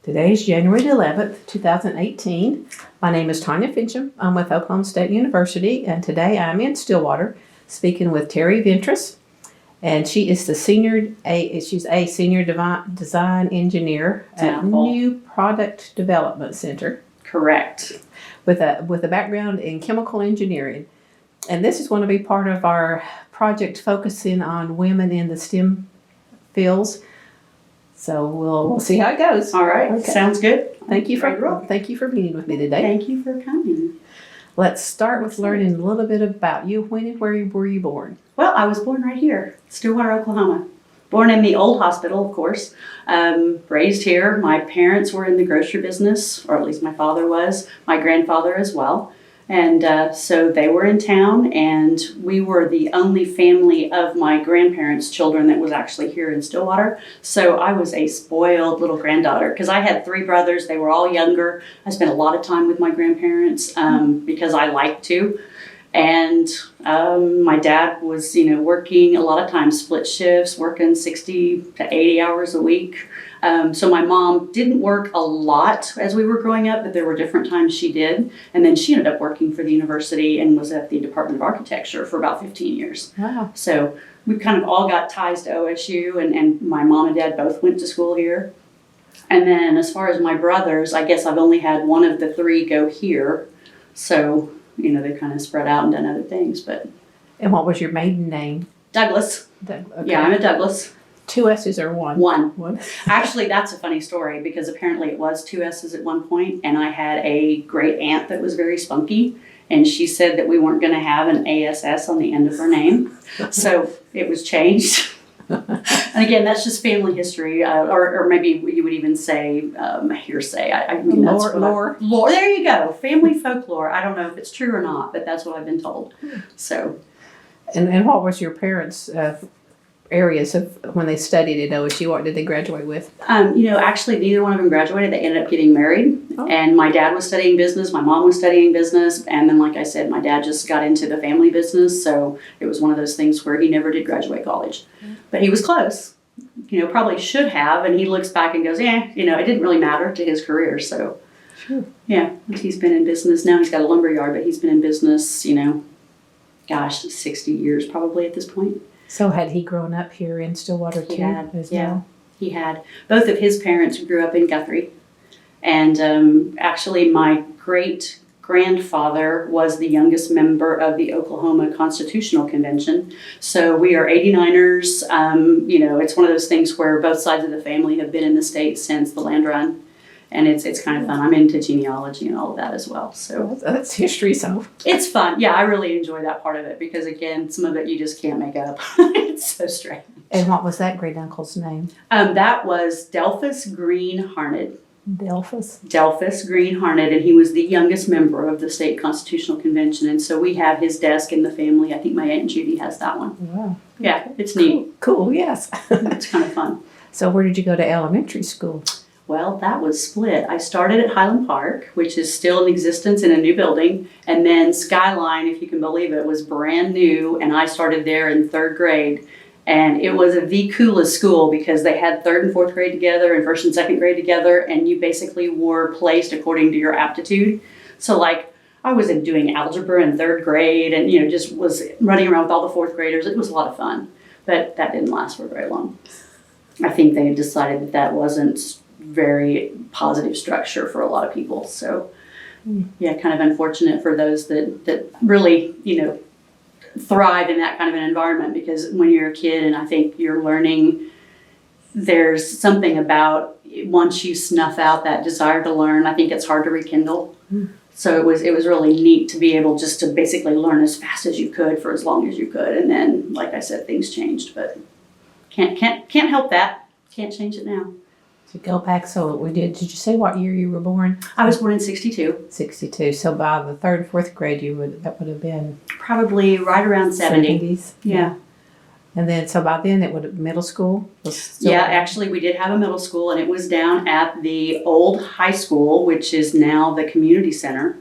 Today is January 11th, 2018. My name is Tanya Finchum. I'm with Oklahoma State University, and today I'm in Stillwater speaking with Terri Ventress. And she is she's a senior design engineer at New Product Development Center. Correct. With a background in chemical engineering. And this is going to be part of our project focusing on women in the STEM fields. So we'll see how it goes. All right. Okay. Sounds good. Thank you for meeting with me today. Thank you for coming. Let's start with learning a little bit about you. When and where were you born? Well, I was born right here, Stillwater, Oklahoma. Born in the old hospital, of course. Raised here. My parents were in the grocery business, or at least my father was. My grandfather as well. And so they were in town, and we were the only family of my grandparents' children that was actually here in Stillwater. So I was a spoiled little granddaughter because I had 3 brothers. They were all younger. I spent a lot of time with my grandparents because I liked to. And my dad was, working a lot of times, split shifts, working 60 to 80 hours a week. So my mom didn't work a lot as we were growing up, but there were different times she did. And then she ended up working for the university and was at the Department of Architecture for about 15 years. Wow. So we kind of all got ties to OSU, and my mom and dad both went to school here. And then as far as my brothers, I guess I've only had one of the 3 go here. So, they kind of spread out and done other things. And what was your maiden name? Douglas. Okay. Yeah, I'm a Douglas. 2 S's or one? One. Actually, that's a funny story because apparently it was 2 S's at one point, and I had a great aunt that was very spunky, and she said that we weren't going to have an ASS on the end of her name, so it was changed. And again, that's just family history, or maybe you would even say hearsay. I mean, that's lore. Lore. There you go. Family folklore. I don't know if it's true or not, but that's what I've been told. So. And what was your parents' areas of when they studied at OSU? What did they graduate with? Actually, neither one of them graduated. They ended up getting married. Oh. And my dad was studying business. My mom was studying business. And then, like I said, my dad just got into the family business. So it was one of those things where he never did graduate college. But he was close. Probably should have. And he looks back and goes, it didn't really matter to his career. So, sure. Yeah, he's been in business. Now he's got a lumber yard, but he's been in business, 60 years probably at this point. So had he grown up here in Stillwater too? Well? He had. Both of his parents grew up in Guthrie. And actually my great-grandfather was the youngest member of the Oklahoma Constitutional Convention. So we are 89ers. It's one of those things where both sides of the family have been in the state since the land run. And it's kind of fun. I'm into genealogy and all of that as well. So that's history, so it's fun. Yeah, I really enjoy that part of it because, again, some of it you just can't make up. It's so strange. And what was that great uncle's name? That was Delphus Green Harned. Delphus Green Harned, and he was the youngest member of the state constitutional convention. And so we have his desk in the family. I think my Aunt Judy has that one. Wow. Yeah, it's neat. Cool, yes. It's kind of fun. So where did you go to elementary school? Well, that was split. I started at Highland Park, which is still in existence in a new building. And then Skyline, if you can believe it, was brand new. And I started there in 3rd grade. And it was the coolest school because they had 3rd and 4th grade together and 1st and 2nd grade together. And you basically were placed according to your aptitude. So I was doing algebra in 3rd grade and, just was running around with all the 4th graders. It was a lot of fun. But that didn't last for very long. I think they decided that wasn't very positive structure for a lot of people. So, yeah, kind of unfortunate for those that really, thrive in that kind of an environment because when you're a kid and I think you're learning, there's something about once you snuff out that desire to learn, I think it's hard to rekindle. So it was really neat to be able just to basically learn as fast as you could for as long as you could. And then, like I said, things changed, but can't help that. Can't change it now. To go back, did you say what year you were born? I was born in 62. 62. So by the 3rd and 4th grade, that would have been probably right around 70. 70s. Yeah. And then, so by then, it would have middle school? Actually, we did have a middle school, and it was down at the old high school, which is now the community center.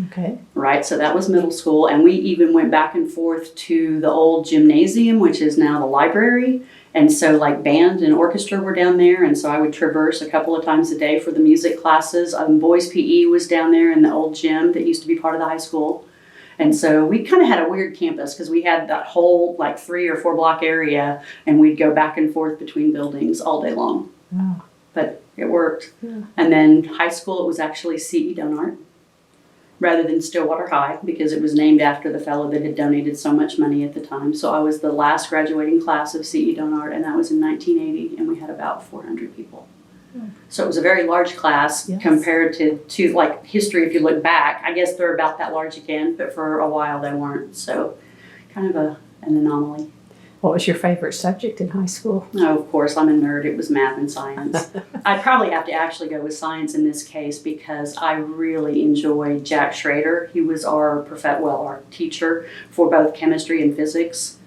Okay. Right, so that was middle school, and we even went back and forth to the old gymnasium, which is now the library. And so like band and orchestra were down there. And so I would traverse a couple of times a day for the music classes. Boys PE was down there in the old gym that used to be part of the high school. And so we kind of had a weird campus because we had that whole like 3 or 4 block area, and we'd go back and forth between buildings all day long. Wow. But it worked. Yeah. And then high school, it was actually CE Donart rather than Stillwater High, because it was named after the fellow that had donated so much money at the time. So I was the last graduating class of CE Donart, and that was in 1980, and we had about 400 people. So it was a very large class. Yes. Compared to like history. If you look back, I guess they're about that large again, but for a while they weren't. So kind of an anomaly. What was your favorite subject in high school? Oh, of course, I'm a nerd. It was math and science. I'd probably have to actually go with science in this case because I really enjoyed Jack Schrader. He was our our teacher for both chemistry and physics.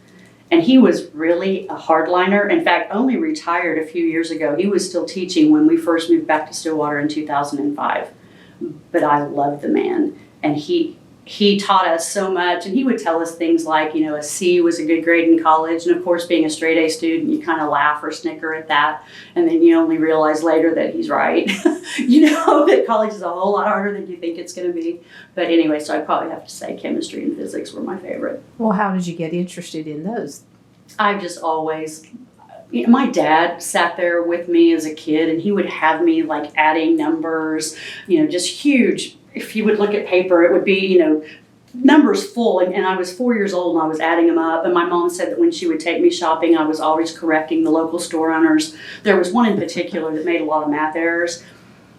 And he was really a hardliner. In fact, only retired a few years ago. He was still teaching when we first moved back to Stillwater in 2005. But I loved the man. And he taught us so much. And he would tell us things like, a C was a good grade in college. And of course, being a straight A student, you kind of laugh or snicker at that. And then you only realize later that he's right. That college is a whole lot harder than you think it's going to be. But anyway, so I'd probably have to say chemistry and physics were my favorite. Well, how did you get interested in those? I've just always, my dad sat there with me as a kid, and he would have me like adding numbers, just huge. If you would look at paper, it would be, numbers full. And I was 4 years old and I was adding them up. And my mom said that when she would take me shopping, I was always correcting the local store owners. There was one in particular that made a lot of math errors.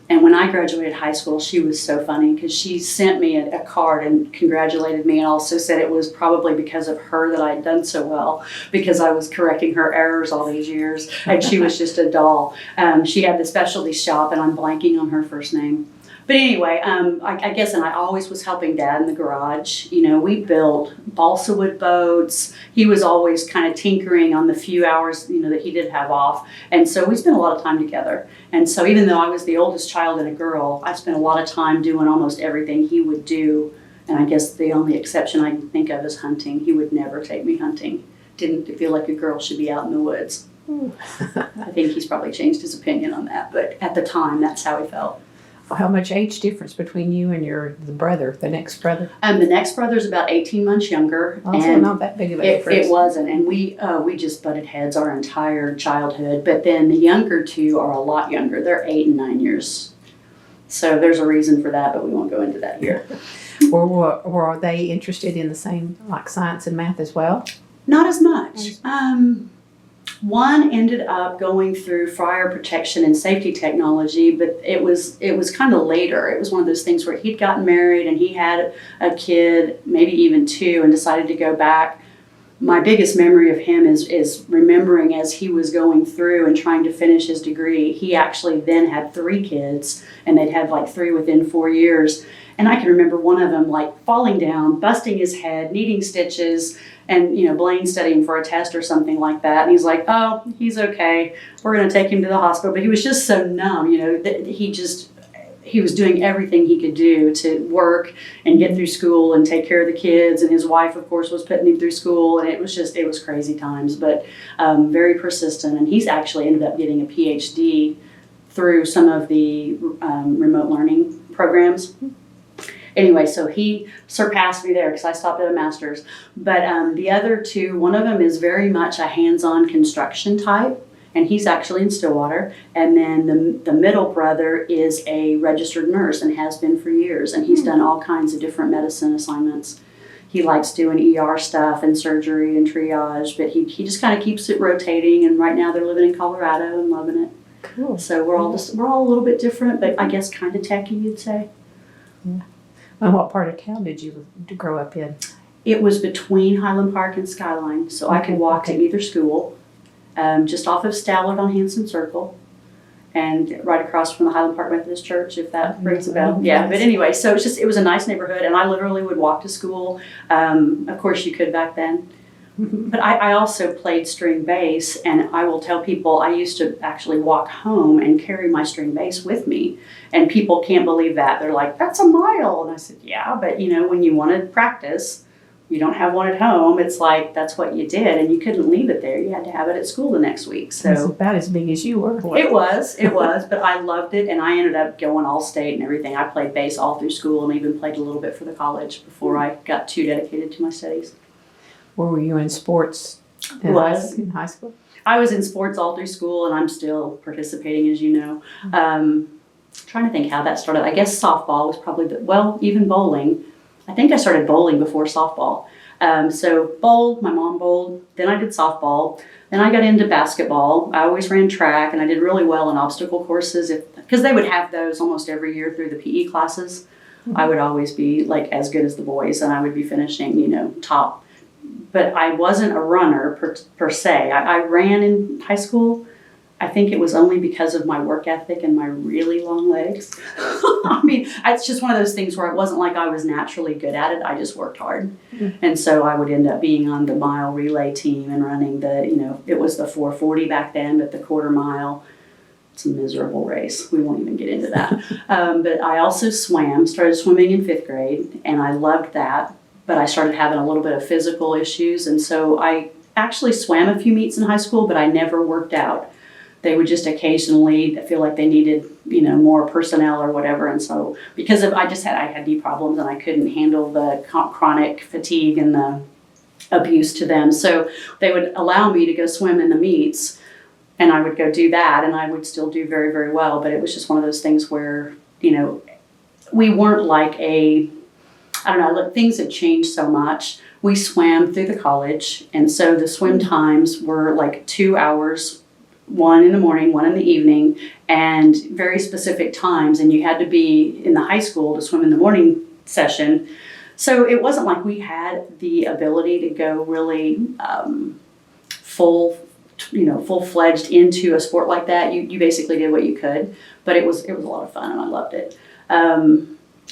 And when I graduated high school, she was so funny because she sent me a card and congratulated me, and also said it was probably because of her that I had done so well, because I was correcting her errors all these years. And she was just a doll. She had the specialty shop, and I'm blanking on her first name. But anyway, I guess, and I always was helping Dad in the garage. We built balsa wood boats. He was always kind of tinkering on the few hours, that he did have off. And so we spent a lot of time together. And so even though I was the oldest child and a girl, I spent a lot of time doing almost everything he would do. And I guess the only exception I can think of is hunting. He would never take me hunting. Didn't feel like a girl should be out in the woods. I think he's probably changed his opinion on that. But at the time, that's how he felt. How much age difference between you and the next brother? The next brother's about 18 months younger. Also and not that big of a difference. It wasn't, and we just butted heads our entire childhood. But then the younger two are a lot younger. They're 8 and 9 years. So there's a reason for that, but we won't go into that here. Were they interested in the same, like science and math as well? Not as much. One ended up going through fire protection and safety technology, but it was kind of later. It was one of those things where he'd gotten married and he had a kid, maybe even 2, and decided to go back. My biggest memory of him is remembering as he was going through and trying to finish his degree, he actually then had 3 kids, and they'd had like 3 within 4 years. And I can remember one of them like falling down, busting his head, needing stitches, and Blaine studying for a test or something like that. And he's like, "Oh, he's okay. We're going to take him to the hospital." But he was just so numb, that he was doing everything he could do to work and get through school and take care of the kids. And his wife, of course, was putting him through school. And it was crazy times, but very persistent. And he's actually ended up getting a PhD through some of the remote learning programs. Anyway, so he surpassed me there because I stopped at a master's. But the other 2, one of them is very much a hands-on construction type, and he's actually in Stillwater. And then the middle brother is a registered nurse and has been for years, and he's done all kinds of different medicine assignments. He likes doing ER stuff and surgery and triage, but he just kind of keeps it rotating. And right now they're living in Colorado and loving it. Cool. So we're all a little bit different, but I guess kind of techy, you'd say. Yeah. And what part of town did you grow up in? It was between Highland Park and Skyline, so I could walk to either school, just off of Stallard on Hanson Circle, and right across from the Highland Park Methodist Church, if that rings a bell. Yeah, but anyway, so it was a nice neighborhood, and I literally would walk to school. Of course, you could back then. But I also played string bass, and I will tell people I used to actually walk home and carry my string bass with me. And people can't believe that. They're like, "That's a mile." And I said, "Yeah, but when you want to practice, you don't have one at home. It's like, that's what you did, and you couldn't leave it there. You had to have it at school the next week. It's So about as big as you were. it was, but I loved it, and I ended up going all state and everything. I played bass all through school and even played a little bit for the college before I got too dedicated to my studies. Where were you in sports in high school? I was in sports all through school, and I'm still participating, as you know. Trying to think how that started. I guess softball was probably even bowling. I think I started bowling before softball. So bowled, my mom bowled, then I did softball, then I got into basketball. I always ran track, and I did really well in obstacle courses because they would have those almost every year through the PE classes. I would always be like as good as the boys, and I would be finishing, top. But I wasn't a runner per se. I ran in high school. I think it was only because of my work ethic and my really long legs. I mean, it's just one of those things where it wasn't like I was naturally good at it. I just worked hard. Mm-hmm. And so I would end up being on the mile relay team and running it was the 440 back then, but the quarter mile, it's a miserable race. We won't even get into that. But I also started swimming in 5th grade, and I loved that. But I started having a little bit of physical issues. And so I actually swam a few meets in high school, but I never worked out. They would just occasionally feel like they needed, more personnel or whatever. And so because I had knee problems, and I couldn't handle the chronic fatigue and the abuse to them. So they would allow me to go swim in the meets, and I would go do that, and I would still do very, very well. But it was just one of those things where, we weren't like things had changed so much. We swam through the college, and so the swim times were like 2 hours, 1 in the morning, 1 in the evening, and very specific times, and you had to be in the high school to swim in the morning session. So it wasn't like we had the ability to go really full-fledged into a sport like that. You basically did what you could, but it was a lot of fun, and I loved it.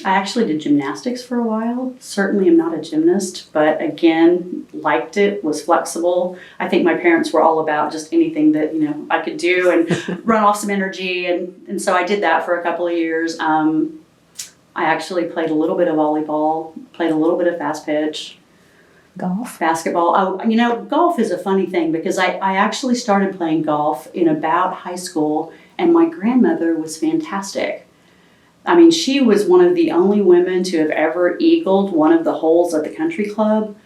I actually did gymnastics for a while. Certainly am not a gymnast, but again, liked it, was flexible. I think my parents were all about just anything that, I could do and run off some energy. And so I did that for a couple of years. I actually played a little bit of volleyball, played a little bit of fast pitch. Golf? Basketball. Oh, golf is a funny thing because I actually started playing golf in about high school, and my grandmother was fantastic. I mean, she was one of the only women to have ever eagled one of the holes at the country club.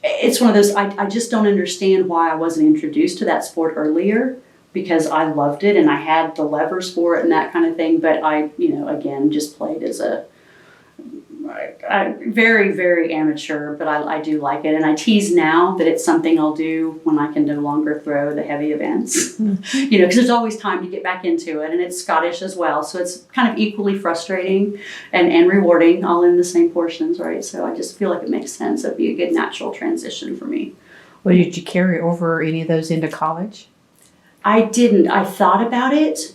It's one of those, I just don't understand why I wasn't introduced to that sport earlier, because I loved it and I had the levers for it and that kind of thing. But I, again, just played as very, very amateur, but I do like it. And I tease now that it's something I'll do when I can no longer throw the heavy events, because there's always time to get back into it. And it's Scottish as well. So it's kind of equally frustrating and rewarding, all in the same portions, right? So I just feel like it makes sense. It'd be a good natural transition for me. Well, did you carry over any of those into college? I didn't. I thought about it.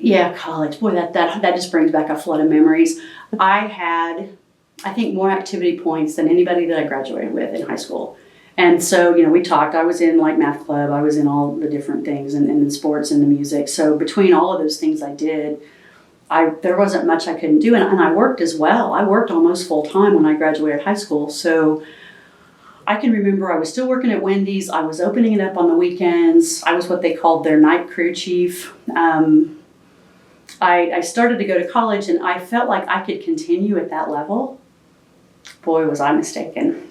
Yeah, college. Boy, that just brings back a flood of memories. I had, I think, more activity points than anybody that I graduated with in high school. And so, we talked. I was in like math club. I was in all the different things and in sports and the music. So between all of those things I did, there wasn't much I couldn't do. And I worked as well. I worked almost full time when I graduated high school. So I can remember I was still working at Wendy's. I was opening it up on the weekends. I was what they called their night crew chief. I started to go to college, and I felt like I could continue at that level. Boy, was I mistaken.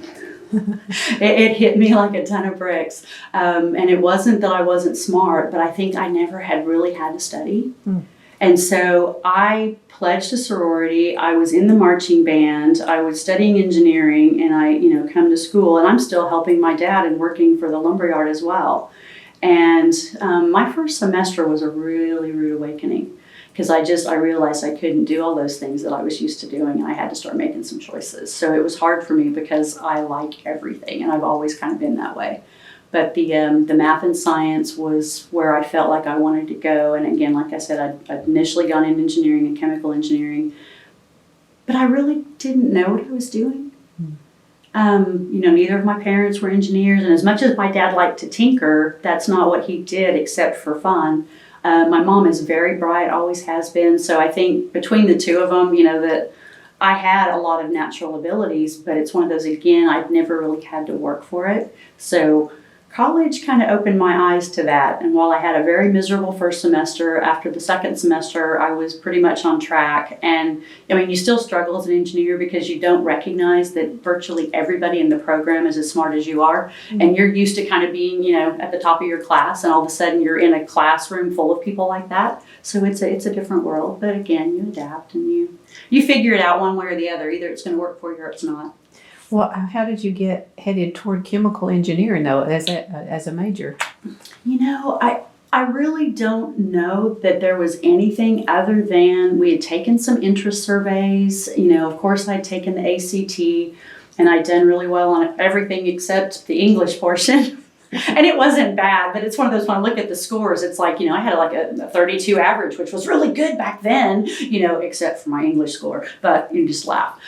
It hit me like a ton of bricks. And it wasn't that I wasn't smart, but I think I never had really had to study. And so I pledged a sorority. I was in the marching band. I was studying engineering, and I, come to school, and I'm still helping my dad and working for the lumberyard as well. And my first semester was a really rude awakening, because I realized I couldn't do all those things that I was used to doing, and I had to start making some choices. So it was hard for me because I like everything, and I've always kind of been that way. But the math and science was where I felt like I wanted to go. And again, like I said, I'd initially gone into engineering and chemical engineering, but I really didn't know what I was doing. Neither of my parents were engineers, and as much as my dad liked to tinker, that's not what he did except for fun. My mom is very bright, always has been. So I think between the two of them, that I had a lot of natural abilities, but it's one of those, again, I've never really had to work for it. So college kind of opened my eyes to that. And while I had a very miserable first semester, after the second semester, I was pretty much on track. And I mean, you still struggle as an engineer because you don't recognize that virtually everybody in the program is as smart as you are. Mm-hmm. And you're used to kind of being, you know, at the top of your class, and all of a sudden you're in a classroom full of people like that. So it's a different world. But again, you adapt and you figure it out one way or the other. Either it's going to work for you or it's not. Well, how did you get headed toward chemical engineering, though, as a major? You know, I really don't know that there was anything other than we had taken some interest surveys. You know, of course, I'd taken the ACT, and I'd done really well on everything except the English portion. And it wasn't bad, but it's one of those, when I look at the scores, it's like, you know, I had like a 32 average, which was really good back then, you know, except for my English score. But you just laugh.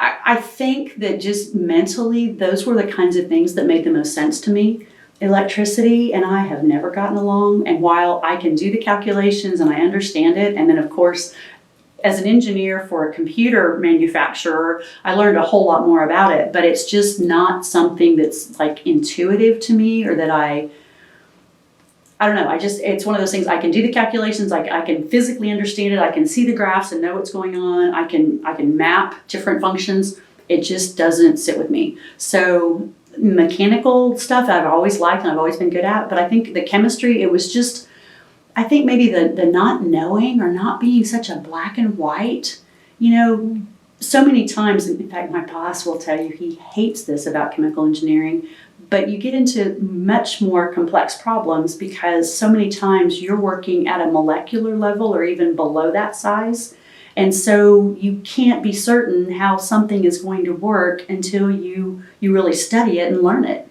I think that just mentally, those were the kinds of things that made the most sense to me. Electricity and I have never gotten along. And while I can do the calculations and I understand it, and then of course, as an engineer for a computer manufacturer, I learned a whole lot more about it, but it's just not something that's like intuitive to me, or that I don't know. It's one of those things. I can do the calculations. I can physically understand it. I can see the graphs and know what's going on. I can map different functions. It just doesn't sit with me. So mechanical stuff I've always liked and I've always been good at. But I think the chemistry, it was just, I think maybe the not knowing, or not being such a black and white, you know, so many times, in fact, my boss will tell you he hates this about chemical engineering, but you get into much more complex problems because so many times you're working at a molecular level or even below that size. And so you can't be certain how something is going to work until you really study it and learn it.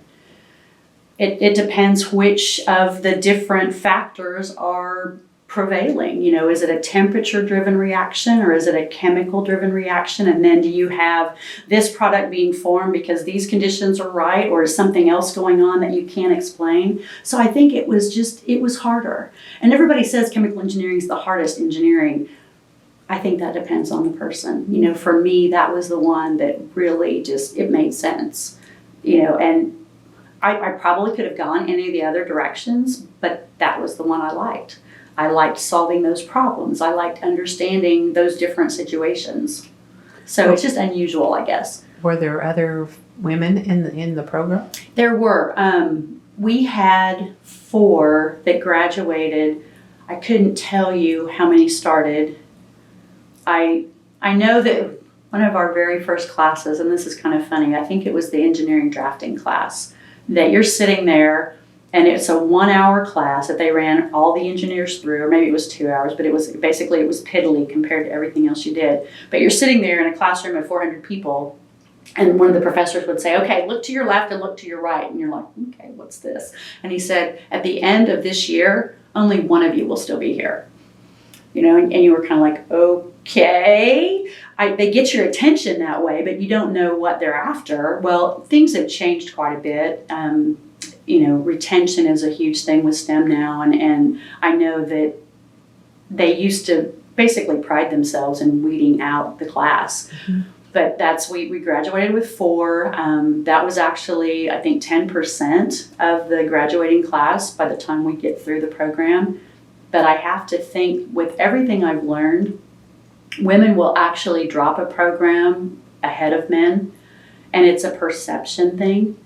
It depends which of the different factors are prevailing. You know, is it a temperature-driven reaction, or is it a chemical-driven reaction? And then do you have this product being formed because these conditions are right, or is something else going on that you can't explain? So I think it was harder. And everybody says chemical engineering is the hardest engineering. I think that depends on the person. You know, for me, that was the one that really just, it made sense. You know, and I probably could have gone any of the other directions, but that was the one I liked. I liked solving those problems. I liked understanding those different situations. So it's just unusual, I guess. Were there other women in the program? There were. We had 4 that graduated. I couldn't tell you how many started. I know that one of our very first classes, and this is kind of funny, I think it was the engineering drafting class, that you're sitting there, and it's a 1-hour class that they ran all the engineers through, or maybe it was 2 hours, but it was piddly compared to everything else you did. But you're sitting there in a classroom of 400 people, and one of the professors would say, okay, look to your left and look to your right. And you're like, okay, what's this? And he said, at the end of this year, only one of you will still be here. You know, and you were kind of like, okay. They get your attention that way, but you don't know what they're after. Well, things have changed quite a bit. You know, retention is a huge thing with STEM now, and I know that they used to basically pride themselves in weeding out the class. Mm-hmm. But we graduated with 4. That was actually, I think, 10% of the graduating class by the time we get through the program. But I have to think, with everything I've learned, women will actually drop a program ahead of men, and it's a perception thing.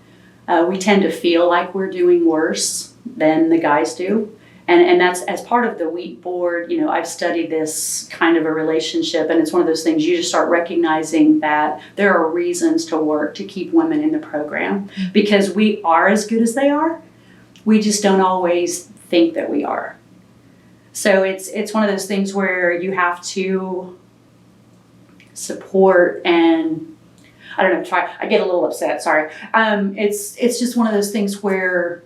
We tend to feel like we're doing worse than the guys do. And that's, as part of the WEET board, you know, I've studied this kind of a relationship, and it's one of those things you just start recognizing that there are reasons to work to keep women in the program, because we are as good as they are. We just don't always think that we are. So it's one of those things where you have to support and, I don't know, I get a little upset, sorry. It's just one of those things where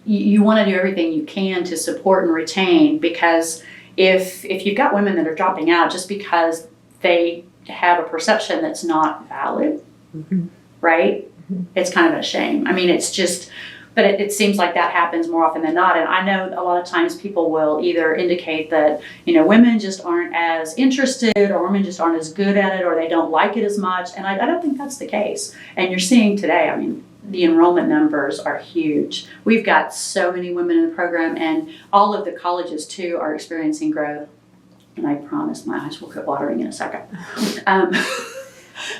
you want to do everything you can to support and retain, because if you've got women that are dropping out just because they have a perception that's not valid, mm-hmm. right? Mm-hmm. It's kind of a shame. I mean, it's just, But it seems like that happens more often than not. And I know a lot of times people will either indicate that, women just aren't as interested, or women just aren't as good at it, or they don't like it as much. And I don't think that's the case. And you're seeing today, I mean, the enrollment numbers are huge. We've got so many women in the program, and all of the colleges too are experiencing growth. And I promise my eyes will quit watering in a second.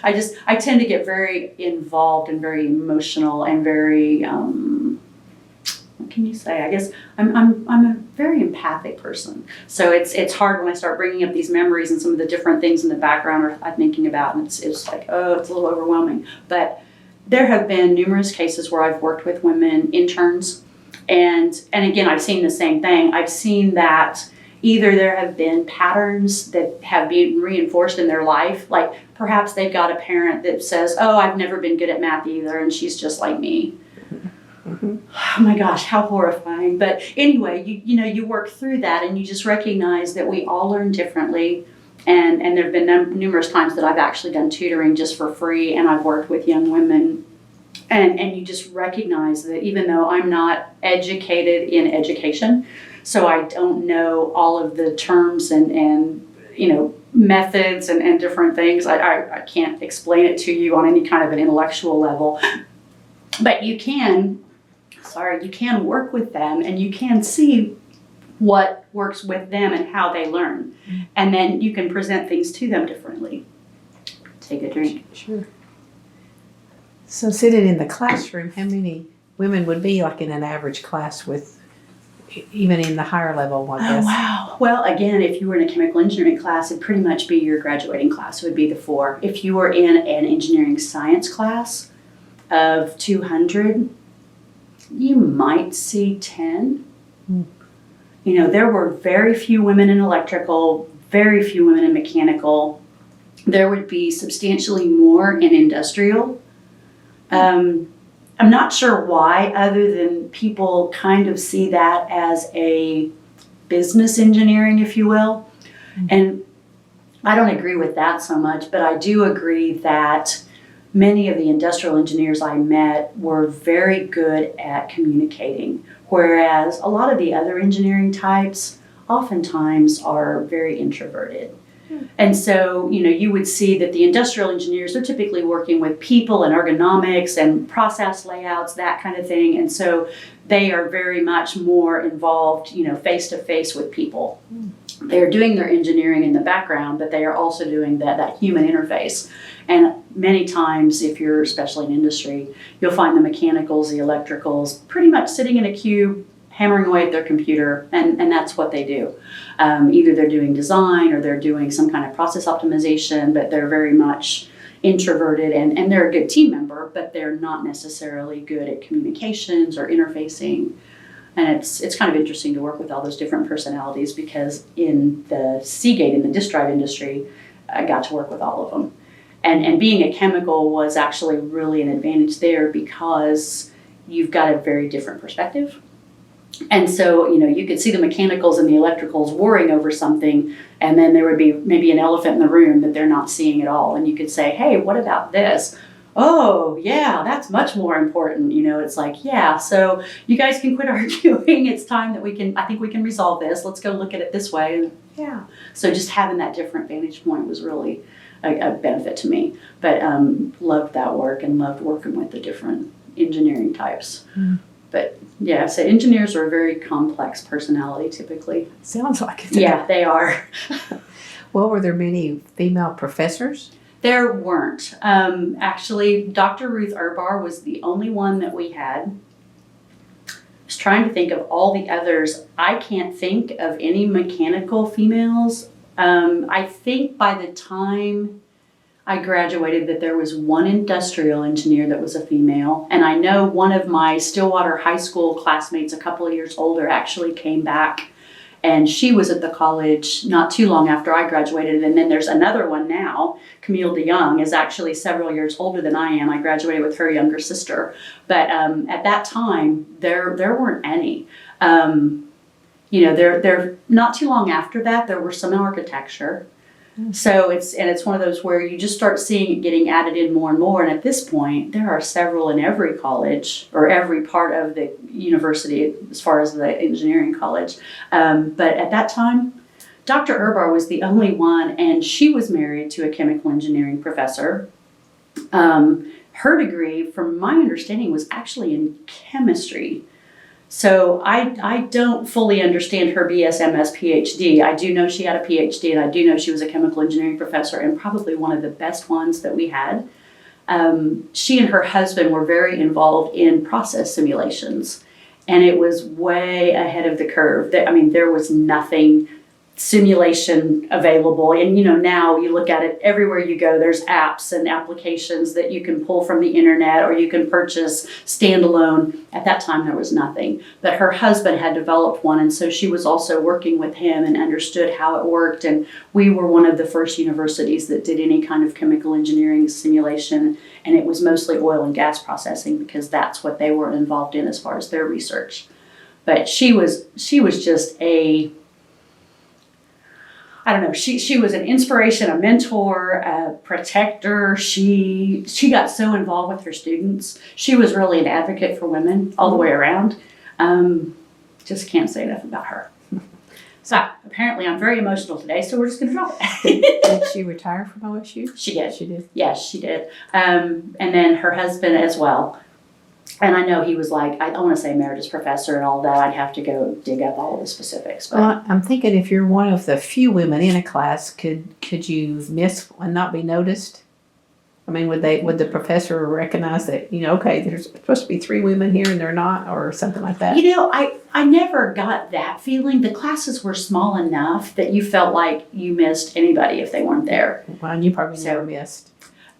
I tend to get very involved and very emotional and very, what can you say? I guess I'm a very empathic person. So it's hard when I start bringing up these memories and some of the different things in the background I'm thinking about, and it's like, oh, it's a little overwhelming. But there have been numerous cases where I've worked with women interns, and again, I've seen the same thing. I've seen that either there have been patterns that have been reinforced in their life, like perhaps they've got a parent that says, oh, I've never been good at math either, and she's just like me. Mm-hmm. Oh my gosh, how horrifying. But anyway, you work through that, and you just recognize that we all learn differently. And there have been numerous times that I've actually done tutoring just for free, and I've worked with young women. And you just recognize that even though I'm not educated in education, so I don't know all of the terms and methods and different things, I can't explain it to you on any kind of an intellectual level. But you can work with them, and you can see what works with them and how they learn. And then you can present things to them differently. Take a drink. Sure. So sitting in the classroom, how many women would be like in an average class with, even in the higher level, I guess? Oh, wow. Well, again, if you were in a chemical engineering class, it'd pretty much be your graduating class. It would be the 4. If you were in an engineering science class of 200, you might see 10. There were very few women in electrical, very few women in mechanical. There would be substantially more in industrial. I'm not sure why, other than people kind of see that as a business engineering, if you will. And I don't agree with that so much, but I do agree that many of the industrial engineers I met were very good at communicating, whereas a lot of the other engineering types oftentimes are very introverted. And so, you would see that the industrial engineers are typically working with people and ergonomics and process layouts, that kind of thing. And so they are very much more involved, face to face with people. They're doing their engineering in the background, but they are also doing that human interface. And many times, if you're especially in industry, you'll find the mechanicals, the electricals, pretty much sitting in a cube, hammering away at their computer, and that's what they do. Either they're doing design or they're doing some kind of process optimization, but they're very much introverted, and they're a good team member, but they're not necessarily good at communications or interfacing. And it's kind of interesting to work with all those different personalities, because in the Seagate, in the disk drive industry, I got to work with all of them. And being a chemical was actually really an advantage there, because you've got a very different perspective. And so, you could see the mechanicals and the electricals warring over something, and then there would be maybe an elephant in the room that they're not seeing at all. And you could say, hey, what about this? Oh, yeah, that's much more important. It's like, yeah, so you guys can quit arguing. It's time that I think we can resolve this. Let's go look at it this way. And yeah. So just having that different vantage point was really a benefit to me. But loved that work and loved working with the different engineering types. But yeah, so engineers are a very complex personality typically. Sounds like it. Yeah, they are. Well, were there many female professors? There weren't. Actually, Dr. Ruth Urbar was the only one that we had. I was trying to think of all the others. I can't think of any mechanical females. I think by the time I graduated that there was one industrial engineer that was a female. And I know one of my Stillwater high school classmates, a couple of years older, actually came back. And she was at the college not too long after I graduated. And then there's another one now. Camille DeYoung is actually several years older than I am. I graduated with her younger sister. But at that time, there weren't any. There not too long after that, there were some in architecture. So it's one of those where you just start seeing it getting added in more and more. And at this point, there are several in every college or every part of the university as far as the engineering college. But at that time, Dr. Urbar was the only one, and she was married to a chemical engineering professor. Her degree, from my understanding, was actually in chemistry. So I don't fully understand her BS, MS, PhD. I do know she had a PhD, and I do know she was a chemical engineering professor, and probably one of the best ones that we had. She and her husband were very involved in process simulations, and it was way ahead of the curve. There was nothing simulation available, and now you look at it everywhere you go, there's apps and applications that you can pull from the internet or you can purchase standalone. At that time there was nothing, but her husband had developed one, and so she was also working with him and understood how it worked. And we were one of the first universities that did any kind of chemical engineering simulation, and it was mostly oil and gas processing because that's what they were involved in as far as their research. But she was just I don't know, she was an inspiration, a mentor, a protector. She got so involved with her students. She was really an advocate for women all the way around. Just can't say enough about her. So apparently I'm very emotional today, so we're just going to drop it. Did she retire from OSU? She did. She did? Yes, she did. And then her husband as well. And I know he was like, I want to say emeritus professor and all that. I'd have to go dig up all of the specifics. But Well, I'm thinking if you're one of the few women in a class, could you miss and not be noticed? Would the professor recognize that, okay, there's supposed to be 3 women here and they're not, or something like that? I never got that feeling. The classes were small enough that you felt like you missed anybody if they weren't there. Well, and you probably never missed.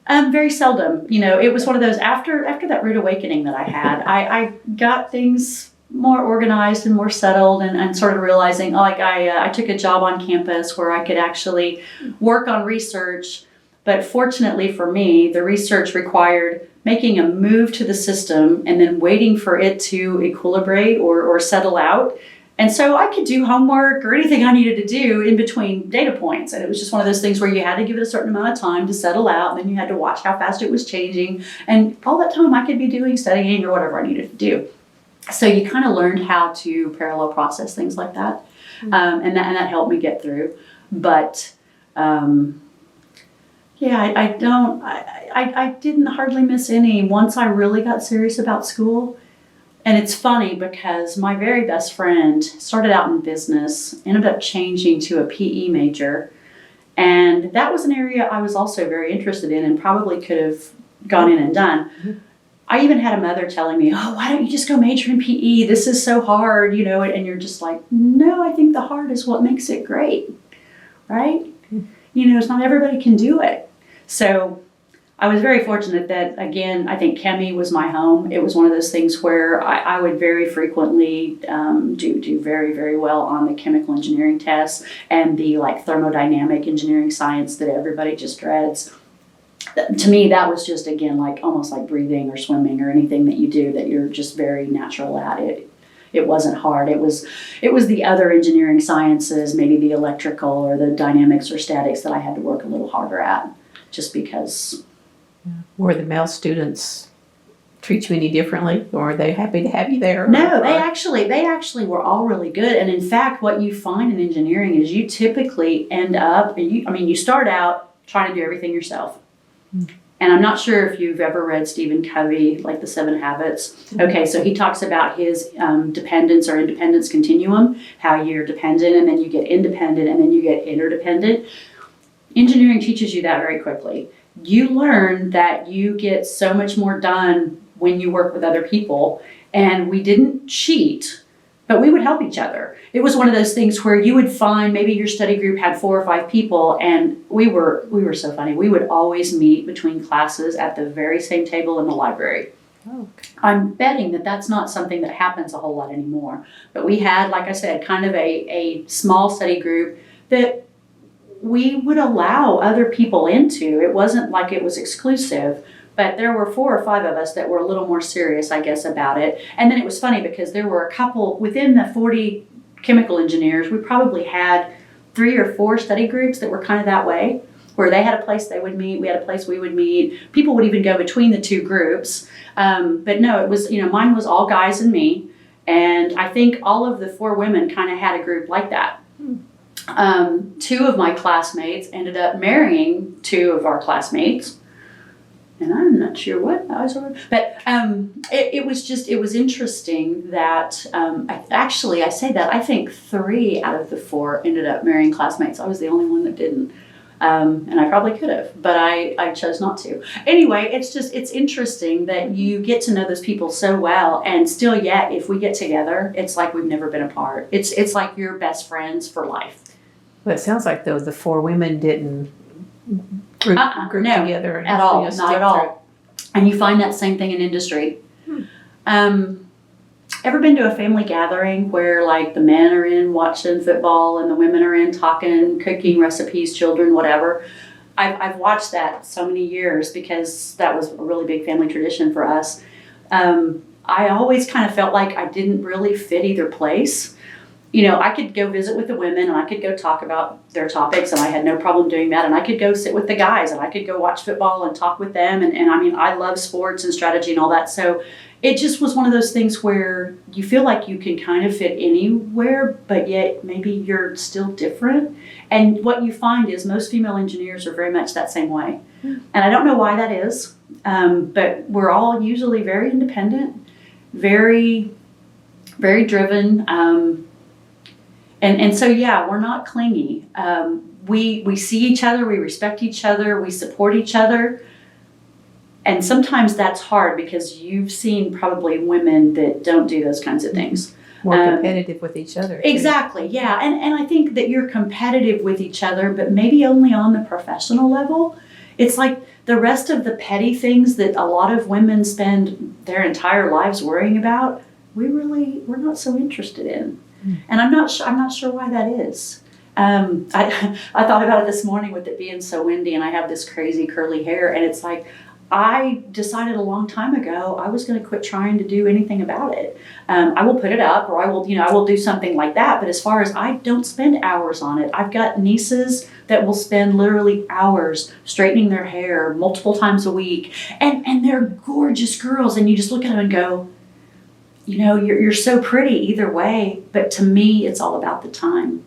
Very seldom. It was one of those after that rude awakening that I had. I got things more organized and more settled, and sort of realizing, I took a job on campus where I could actually work on research. But fortunately for me, the research required making a move to the system and then waiting for it to equilibrate or settle out. And so I could do homework or anything I needed to do in between data points. And it was just one of those things where you had to give it a certain amount of time to settle out. And then you had to watch how fast it was changing. And all that time I could be doing studying or whatever I needed to do. So you kind of learned how to parallel process things like that. And that helped me get through. But I didn't hardly miss any once I really got serious about school. And it's funny because my very best friend started out in business, ended up changing to a PE major. And that was an area I was also very interested in and probably could have gone in and done. Mm-hmm. I even had a mother telling me, why don't you just go major in PE? This is so hard, and you're just like, no, I think the hard is what makes it great, right? Mm-hmm. It's not everybody can do it. So I was very fortunate that, again, I think chemi was my home. It was one of those things where I would very frequently do very, very well on the chemical engineering tests and the thermodynamic engineering science that everybody just dreads. To me, that was just, again, almost like breathing or swimming or anything that you do that you're just very natural at it. It wasn't hard. It was the other engineering sciences, maybe the electrical or the dynamics or statics that I had to work a little harder at just because... Were the male students treat you any differently, or are they happy to have you there? No, they actually were all really good. And in fact, what you find in engineering is you typically end up, you start out trying to do everything yourself. Mm-hmm. And I'm not sure if you've ever read Stephen Covey, the 7 Habits. Mm-hmm. Okay, so he talks about his dependence or independence continuum, how you're dependent and then you get independent and then you get interdependent. Engineering teaches you that very quickly. You learn that you get so much more done when you work with other people. And we didn't cheat, but we would help each other. It was one of those things where you would find maybe your study group had 4 or 5 people, and we were so funny. We would always meet between classes at the very same table in the library. Oh, okay. I'm betting that that's not something that happens a whole lot anymore. But we had, like I said, kind of a small study group that we would allow other people into. It wasn't like it was exclusive, but there were 4 or 5 of us that were a little more serious, I guess, about it. And then it was funny because there were a couple, within the 40 chemical engineers, we probably had 3 or 4 study groups that were kind of that way, where they had a place they would meet, we had a place we would meet. People would even go between the 2 groups. But no, it was, mine was all guys and me. And I think all of the 4 women kind of had a group like that. 2 of my classmates ended up marrying 2 of our classmates. And I'm not sure what I was, but it was interesting that I say that I think 3 out of the 4 ended up marrying classmates. I was the only one that didn't, and I probably could have, but I chose not to. Anyway, it's interesting that you get to know those people so well, and still yet if we get together, it's like we've never been apart. It's like you're best friends for life. Well, it sounds like though the 4 women didn't group no, together at all, not at all. And you find that same thing in industry. Ever been to a family gathering where like the men are in watching football and the women are in talking, cooking recipes, children, whatever? I've watched that so many years because that was a really big family tradition for us. I always kind of felt like I didn't really fit either place. I could go visit with the women and I could go talk about their topics and I had no problem doing that. And I could go sit with the guys and I could go watch football and talk with them. And I mean, I love sports and strategy and all that. So it just was one of those things where you feel like you can kind of fit anywhere, but yet maybe you're still different. And what you find is most female engineers are very much that same way. And I don't know why that is, but we're all usually very independent, very, very driven. And so, yeah, we're not clingy. We see each other, we respect each other, we support each other. And sometimes that's hard because you've seen probably women that don't do those kinds of things. More competitive with each other. Exactly, yeah. And I think that you're competitive with each other, but maybe only on the professional level. It's like the rest of the petty things that a lot of women spend their entire lives worrying about, we're not so interested in. And I'm not sure why that is. I thought about it this morning with it being so windy and I have this crazy curly hair, and it's like I decided a long time ago I was going to quit trying to do anything about it. I will put it up, or I will do something like that. But as far as I don't spend hours on it, I've got nieces that will spend literally hours straightening their hair multiple times a week, and they're gorgeous girls, and you just look at them and go, you're so pretty either way, but to me, it's all about the time.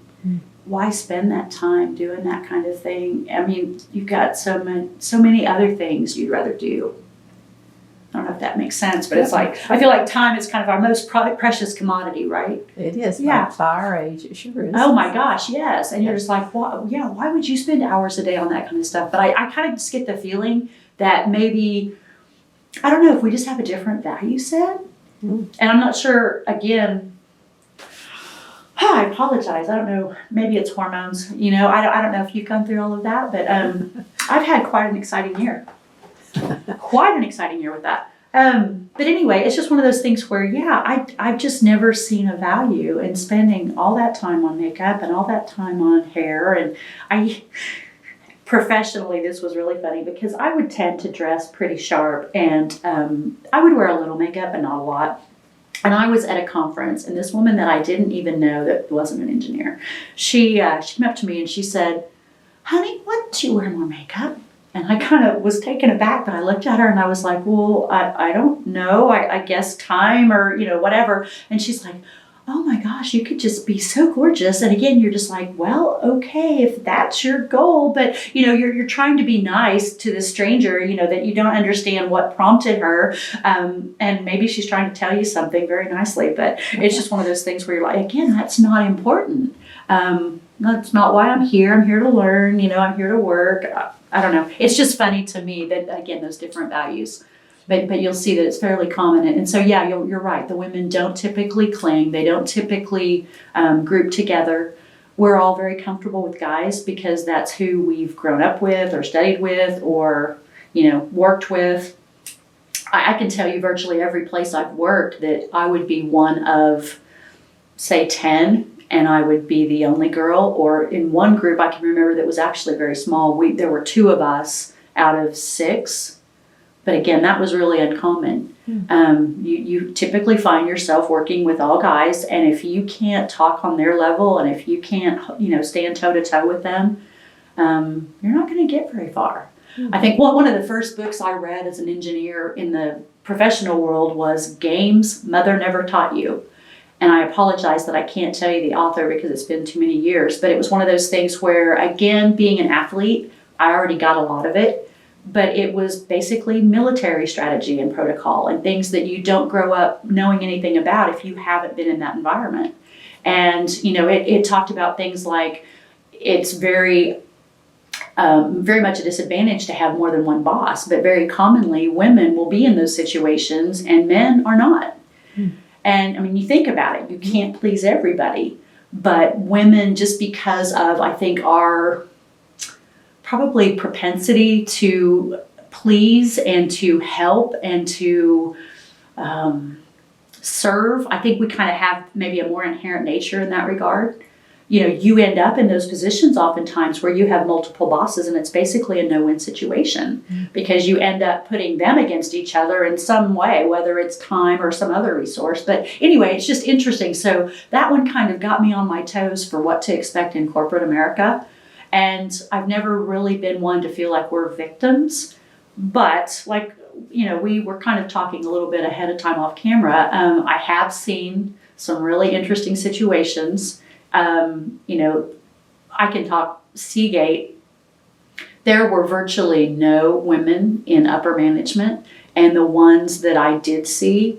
Why spend that time doing that kind of thing? I mean, you've got so many other things you'd rather do. I don't know if that makes sense, but it's like, I feel like time is kind of our most precious commodity, right? It is. Yeah. By our age, it sure is. Oh my gosh, yes. And you're just like, why would you spend hours a day on that kind of stuff? But I kind of just get the feeling that maybe, I don't know, if we just have a different value set. And I'm not sure, again, I apologize. I don't know. Maybe it's hormones. I don't know if you've gone through all of that, but I've had quite an exciting year. Quite an exciting year with that. But anyway, it's just one of those things where, I've just never seen a value in spending all that time on makeup and all that time on hair. And professionally, this was really funny because I would tend to dress pretty sharp, and I would wear a little makeup, but not a lot. And I was at a conference, and this woman that I didn't even know that wasn't an engineer, she came up to me and she said, "Honey, why don't you wear more makeup?" And I kind of was taken aback, but I looked at her and I was like, well, I don't know. I guess time or, whatever. And she's like, "Oh my gosh, you could just be so gorgeous." And again, you're just like, well, okay, if that's your goal, but you're trying to be nice to this stranger, that you don't understand what prompted her. And maybe she's trying to tell you something very nicely, but it's just one of those things where you're like, again, that's not important. That's not why I'm here. I'm here to learn, I'm here to work. I don't know. It's just funny to me that, again, those different values. But you'll see that it's fairly common. And so, yeah, you're right. The women don't typically cling. They don't typically group together. We're all very comfortable with guys because that's who we've grown up with or studied with or, worked with. I can tell you virtually every place I've worked that I would be one of, say, 10, and I would be the only girl. Or in one group, I can remember that was actually very small. There were 2 of us out of 6. But again, that was really uncommon. You typically find yourself working with all guys, and if you can't talk on their level, and if you can't, stand toe to toe with them, you're not going to get very far. I think one of the first books I read as an engineer in the professional world was Games Mother Never Taught You. And I apologize that I can't tell you the author because it's been too many years, but it was one of those things where, again, being an athlete, I already got a lot of it, but it was basically military strategy and protocol and things that you don't grow up knowing anything about if you haven't been in that environment. And, it talked about things like it's very much a disadvantage to have more than one boss, but very commonly women will be in those situations and men are not. And you think about it, you can't please everybody, but women, just because of, I think, our probably propensity to please and to help and to serve, I think we kind of have maybe a more inherent nature in that regard. You end up in those positions oftentimes where you have multiple bosses and it's basically a no-win situation because you end up putting them against each other in some way, whether it's time or some other resource. But anyway, it's just interesting. So that one kind of got me on my toes for what to expect in corporate America. And I've never really been one to feel like we're victims. But we were kind of talking a little bit ahead of time off camera. I have seen some really interesting situations. I can talk Seagate. There were virtually no women in upper management, and the ones that I did see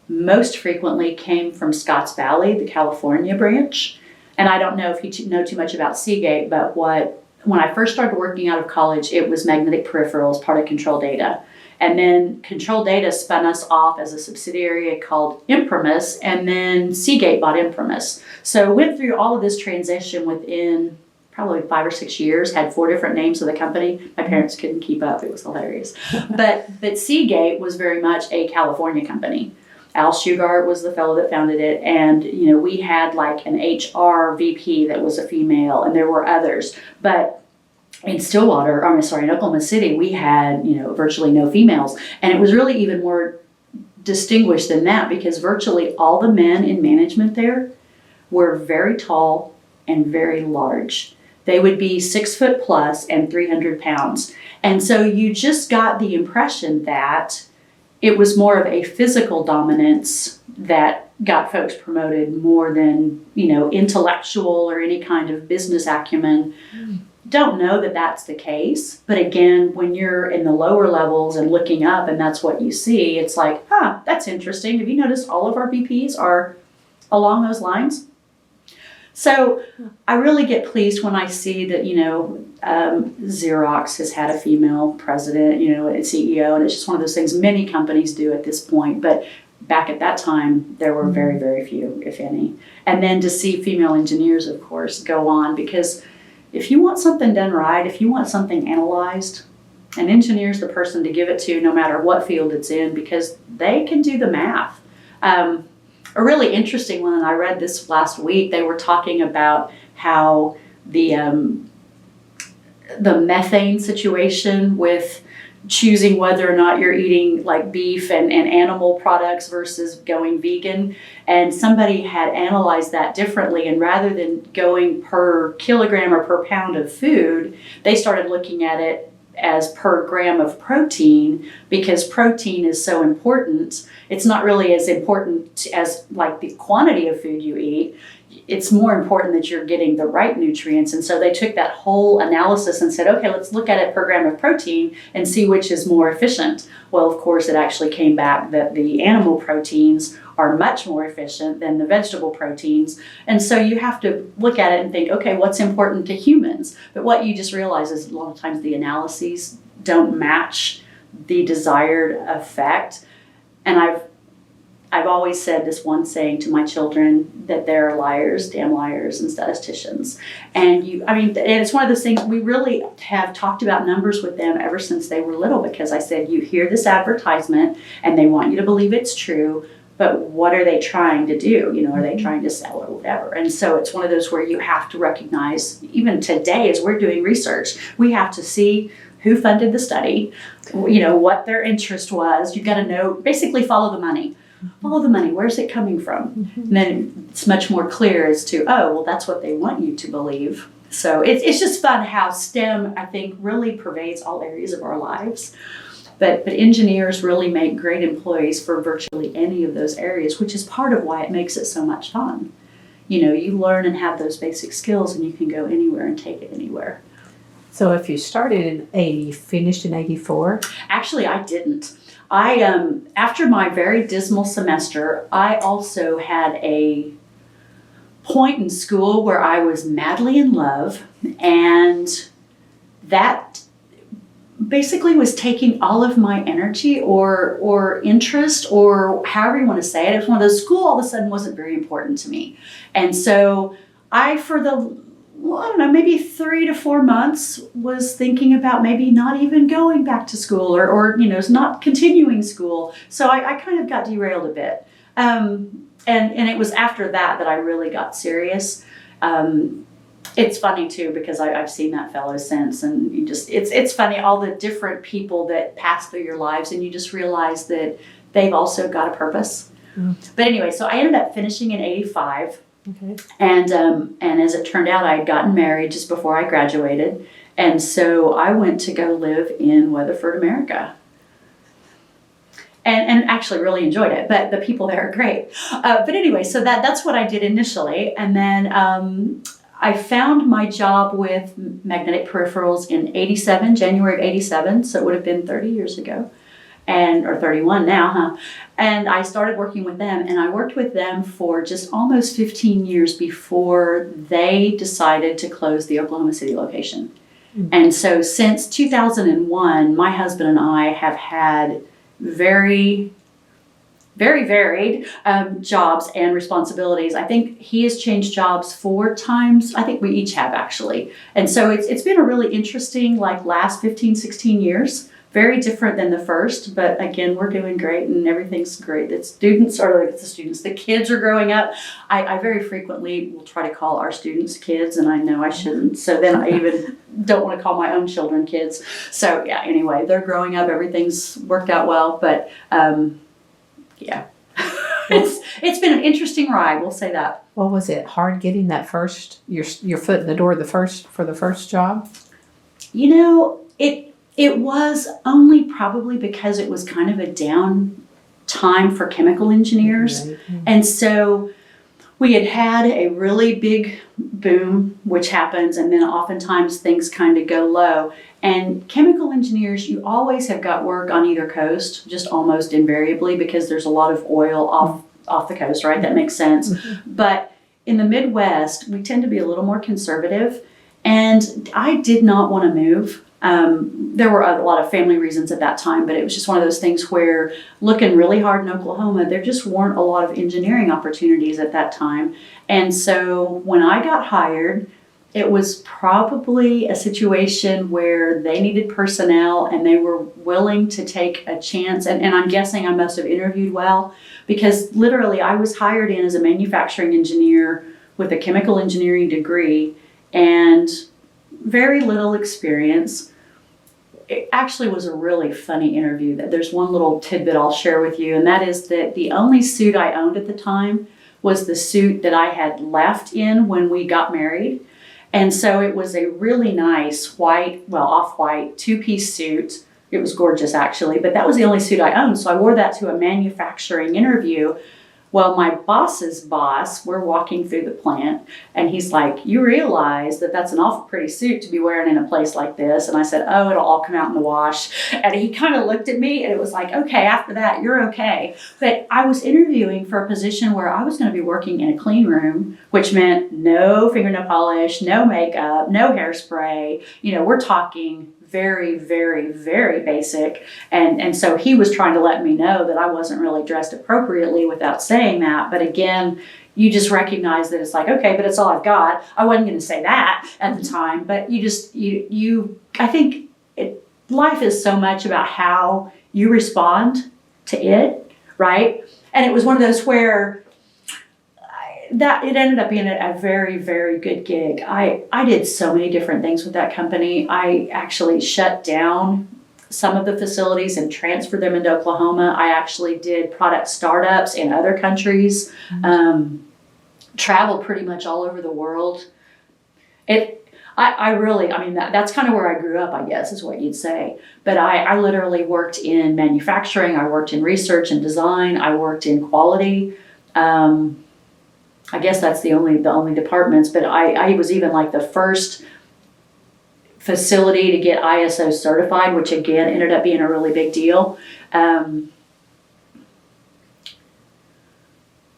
most frequently came from Scotts Valley, the California branch. And I don't know if you know too much about Seagate, but when I first started working out of college, it was magnetic peripherals, part of Control Data. And then Control Data spun us off as a subsidiary called Imprimis, and then Seagate bought Imprimis. So went through all of this transition within probably 5 or 6 years, had 4 different names of the company. My parents couldn't keep up. It was hilarious. But Seagate was very much a California company. Al Shugart was the fellow that founded it, and we had like an HR VP that was a female, and there were others. But in in Oklahoma City, we had, virtually no females. And it was really even more distinguished than that because virtually all the men in management there were very tall and very large. They would be 6 foot plus and 300 pounds. And so you just got the impression that it was more of a physical dominance that got folks promoted more than, intellectual or any kind of business acumen. Don't know that that's the case, but again, when you're in the lower levels and looking up and that's what you see, it's like, that's interesting. Have you noticed all of our VPs are along those lines? So I really get pleased when I see that, Xerox has had a female president, and CEO, and it's just one of those things many companies do at this point, but back at that time, there were very, very few, if any. And then to see female engineers, of course, go on, because if you want something done right, if you want something analyzed, an engineer is the person to give it to no matter what field it's in because they can do the math. A really interesting one, and I read this last week, they were talking about how the methane situation with choosing whether or not you're eating like beef and animal products versus going vegan. And somebody had analyzed that differently. And rather than going per kilogram or per pound of food, they started looking at it as per gram of protein because protein is so important. It's not really as important as like the quantity of food you eat. It's more important that you're getting the right nutrients. And so they took that whole analysis and said, okay, let's look at it per gram of protein and see which is more efficient. Well, of course, it actually came back that the animal proteins are much more efficient than the vegetable proteins. And so you have to look at it and think, okay, what's important to humans? But what you just realize is a lot of times the analyses don't match the desired effect. And I've always said this one saying to my children that they're liars, damn liars, and statisticians. And it's one of those things we really have talked about numbers with them ever since they were little because I said, you hear this advertisement and they want you to believe it's true, but what are they trying to do? Are they trying to sell or whatever? And so it's one of those where you have to recognize, even today as we're doing research, we have to see who funded the study, you know, what their interest was. You've got to know, basically follow the money. Follow the money. Where's it coming from? And then it's much more clear as to, oh, well, that's what they want you to believe. So it's just fun how STEM, I think, really pervades all areas of our lives. But engineers really make great employees for virtually any of those areas, which is part of why it makes it so much fun. You know, you learn and have those basic skills and you can go anywhere and take it anywhere. So if you started in 80, finished in 84? Actually, I didn't. After my very dismal semester, I also had a point in school where I was madly in love, and that basically was taking all of my energy or interest, or however you want to say it. It was one of those, school all of a sudden wasn't very important to me. And so for I don't know, maybe 3 to 4 months was thinking about maybe not even going back to school or you know, not continuing school. So I kind of got derailed a bit. And it was after that I really got serious. It's funny too, because I've seen that fellow since, and it's funny, all the different people that pass through your lives, and you just realize that they've also got a purpose. But anyway, so I ended up finishing in 85. Okay. And as it turned out, I had gotten married just before I graduated. And so I went to go live in Weatherford, America. And actually really enjoyed it, but the people there are great. But anyway, so that's what I did initially. And then I found my job with magnetic peripherals in 87, January of 87. So it would have been 30 years ago. Or 31 now, huh? And I started working with them, and I worked with them for just almost 15 years before they decided to close the Oklahoma City location. And so since 2001, my husband and I have had very, very varied jobs and responsibilities. I think he has changed jobs 4 times. I think we each have, actually. And so it's been a really interesting, last 15, 16 years. Very different than the first, but again, we're doing great and everything's great. The kids are growing up. I very frequently will try to call our students kids, and I know I shouldn't. So then I even don't want to call my own children kids. So yeah, anyway, they're growing up. Everything's worked out well, but yeah. It's been an interesting ride, we'll say that. Well, was it hard getting that your foot in the door for the first job? You know, it was only probably because it was kind of a down time for chemical engineers. Mm-hmm. And so we had a really big boom, which happens, and then oftentimes things kind of go low. And chemical engineers, you always have got work on either coast, just almost invariably, because there's a lot of oil off the coast, right? That makes sense. Mm-hmm. But in the Midwest, we tend to be a little more conservative, and I did not want to move. There were a lot of family reasons at that time, but it was just one of those things where, looking really hard in Oklahoma, there just weren't a lot of engineering opportunities at that time. And so when I got hired, it was probably a situation where they needed personnel and they were willing to take a chance. And I'm guessing I must have interviewed well, because literally I was hired in as a manufacturing engineer with a chemical engineering degree and very little experience. It actually was a really funny interview. There's one little tidbit I'll share with you, and that is that the only suit I owned at the time was the suit that I had left in when we got married. And so it was a really nice off-white 2-piece suit. It was gorgeous, actually, but that was the only suit I owned. So I wore that to a manufacturing interview. Well, my boss's boss, we're walking through the plant, and he's like, "You realize that that's an awful pretty suit to be wearing in a place like this?" And I said, "Oh, it'll all come out in the wash." And he kind of looked at me, and it was like, "Okay, after that, you're okay." But I was interviewing for a position where I was going to be working in a clean room, which meant no fingernail polish, no makeup, no hairspray. You know, we're talking very, very, very basic. And so he was trying to let me know that I wasn't really dressed appropriately without saying that. But again, you just recognize that it's like, okay, but it's all I've got. I wasn't going to say that at the time, but I think life is so much about how you respond to it, right? And it was one of those where that it ended up being a very, very good gig. I did so many different things with that company. I actually shut down some of the facilities and transferred them into Oklahoma. I actually did product startups in other countries, traveled pretty much all over the world. That's kind of where I grew up, I guess, is what you'd say. But I literally worked in manufacturing. I worked in research and design. I worked in quality. I guess that's the only departments, but I was even like the first facility to get ISO certified, which again ended up being a really big deal. I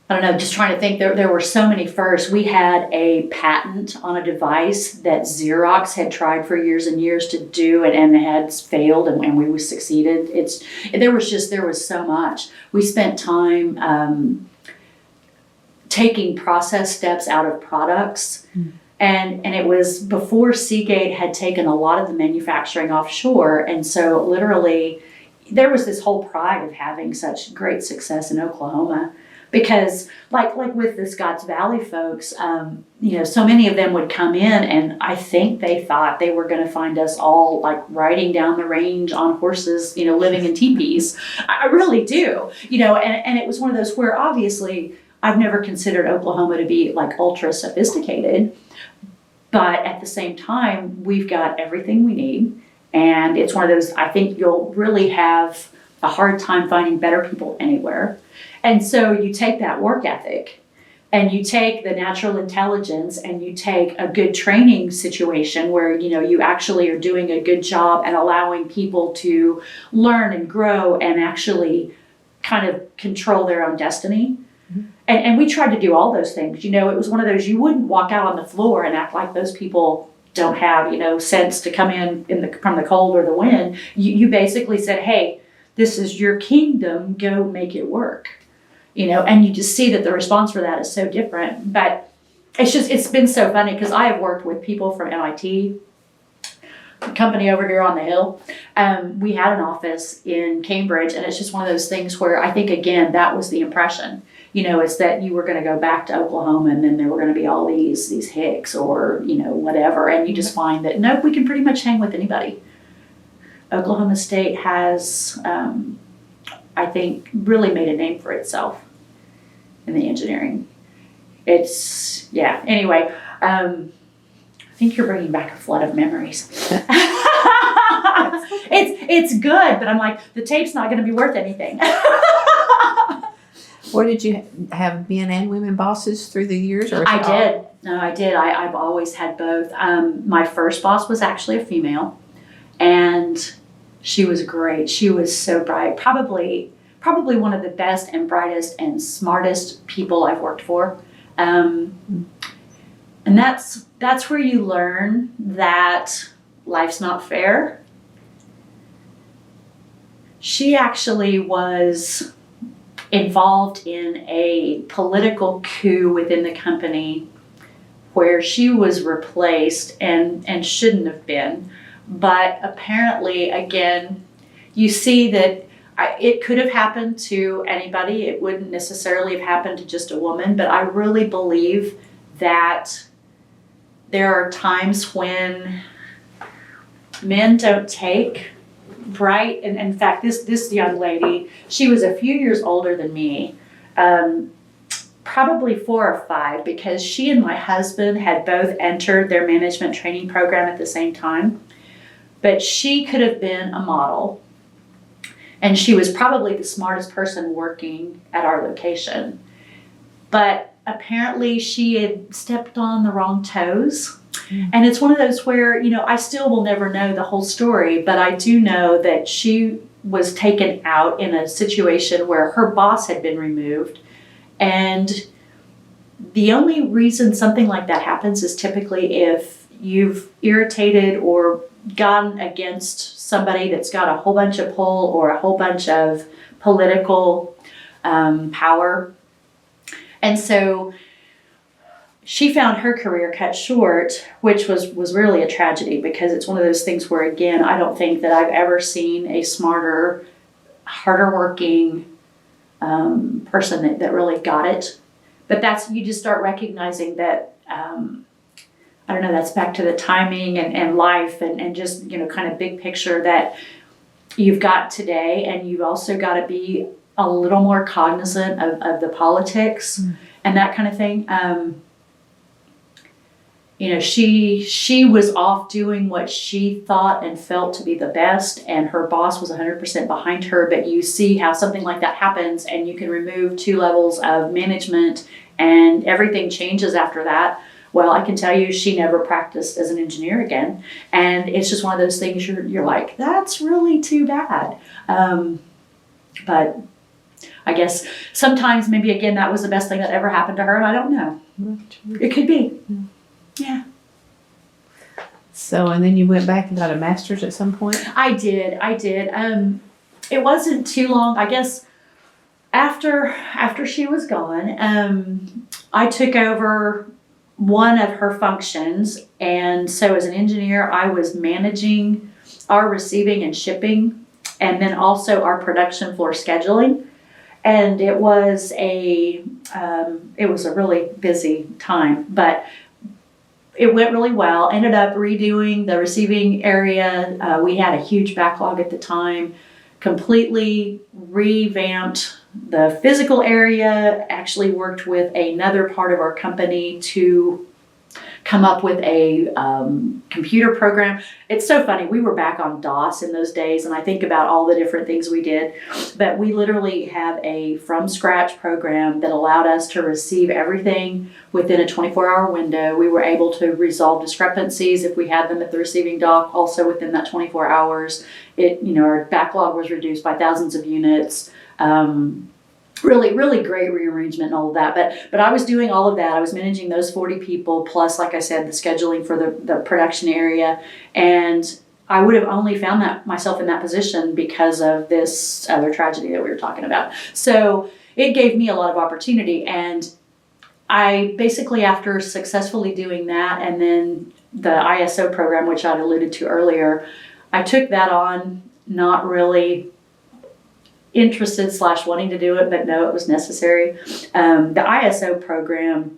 don't know, just trying to think, there were so many firsts. We had a patent on a device that Xerox had tried for years and years to do and had failed, and we succeeded. There was so much. We spent time taking process steps out of products. And it was before Seagate had taken a lot of the manufacturing offshore. And so literally there was this whole pride of having such great success in Oklahoma. Because like with the Scotts Valley folks, so many of them would come in, and I think they thought they were going to find us all like riding down the range on horses, living in teepees. I really do, and it was one of those where obviously I've never considered Oklahoma to be like ultra sophisticated, but at the same time, we've got everything we need. And it's one of those, I think you'll really have a hard time finding better people anywhere. And so you take that work ethic and you take the natural intelligence and you take a good training situation where, you actually are doing a good job and allowing people to learn and grow and actually kind of control their own destiny. And we tried to do all those things. It was one of those, you wouldn't walk out on the floor and act like those people don't have, sense to come from the cold or the wind. You basically said, hey, this is your kingdom, go make it work. And you just see that the response for that is so different. But it's been so funny because I have worked with people from MIT, a company over here on the hill. We had an office in Cambridge, and it's just one of those things where I think, again, that was the impression. It's that you were going to go back to Oklahoma and then there were going to be all these hicks or, whatever. And you just find that, nope, we can pretty much hang with anybody. Oklahoma State has, I think, really made a name for itself in the engineering. Anyway, I think you're bringing back a flood of memories. It's good, but I'm like, the tape's not going to be worth anything. Or did you have men and women bosses through the years? Or I did. No, I did. I've always had both. My first boss was actually a female, and she was great. She was so bright. Probably one of the best and brightest and smartest people I've worked for. And that's where you learn that life's not fair. She actually was involved in a political coup within the company where she was replaced and shouldn't have been. But apparently, again, you see that it could have happened to anybody. It wouldn't necessarily have happened to just a woman, but I really believe that there are times when men don't take bright, and in fact, this young lady, she was a few years older than me, probably 4 or 5, because she and my husband had both entered their management training program at the same time. But she could have been a model, and she was probably the smartest person working at our location. But apparently she had stepped on the wrong toes. And it's one of those where, I still will never know the whole story, but I do know that she was taken out in a situation where her boss had been removed. And the only reason something like that happens is typically if you've irritated or gone against somebody that's got a whole bunch of pull or a whole bunch of political power. And so she found her career cut short, which was really a tragedy, because it's one of those things where, again, I don't think that I've ever seen a smarter, harder working person that really got it. but you just start recognizing that, I don't know, that's back to the timing and life and just, kind of big picture that you've got today. And you've also got to be a little more cognizant of the politics and that kind of thing. She was off doing what she thought and felt to be the best, and her boss was 100% behind her. But you see how something like that happens, and you can remove 2 levels of management, and everything changes after that. Well, I can tell you, she never practiced as an engineer again, and it's just one of those things you're like, that's really too bad. But I guess sometimes maybe again that was the best thing that ever happened to her, and I don't know. It could be. Yeah. So, and then you went back and got a master's at some point? I did. It wasn't too long, I guess, after she was gone, I took over one of her functions. And so as an engineer, I was managing our receiving and shipping, and then also our production floor scheduling. And it was a really busy time, but it went really well. Ended up redoing the receiving area. We had a huge backlog at the time. Completely revamped the physical area. Actually worked with another part of our company to come up with a computer program. It's so funny. We were back on DOS in those days, and I think about all the different things we did. But we literally have a from scratch program that allowed us to receive everything within a 24-hour window. We were able to resolve discrepancies if we had them at the receiving dock, also within that 24 hours. Our backlog was reduced by thousands of units. Really, really great rearrangement and all of that. But I was doing all of that. I was managing those 40 people, plus, like I said, the scheduling for the production area. And I would have only found myself in that position because of this other tragedy that we were talking about. So it gave me a lot of opportunity. And I basically, after successfully doing that, and then the ISO program, which I'd alluded to earlier, I took that on, not really interested / wanting to do it, but no, it was necessary. The ISO program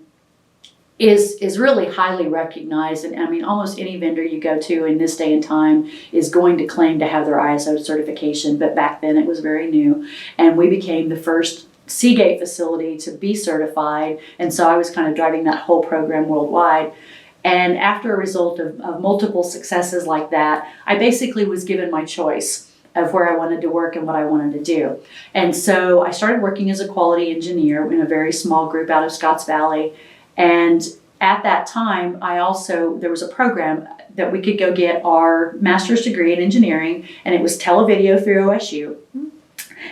is really highly recognized, and I mean, almost any vendor you go to in this day and time is going to claim to have their ISO certification, but back then it was very new, and we became the first Seagate facility to be certified, and so I was kind of driving that whole program worldwide. And after a result of multiple successes like that, I basically was given my choice of where I wanted to work and what I wanted to do. And so I started working as a quality engineer in a very small group out of Scotts Valley. And at that time, there was a program that we could go get our master's degree in engineering, and it was televideo through OSU.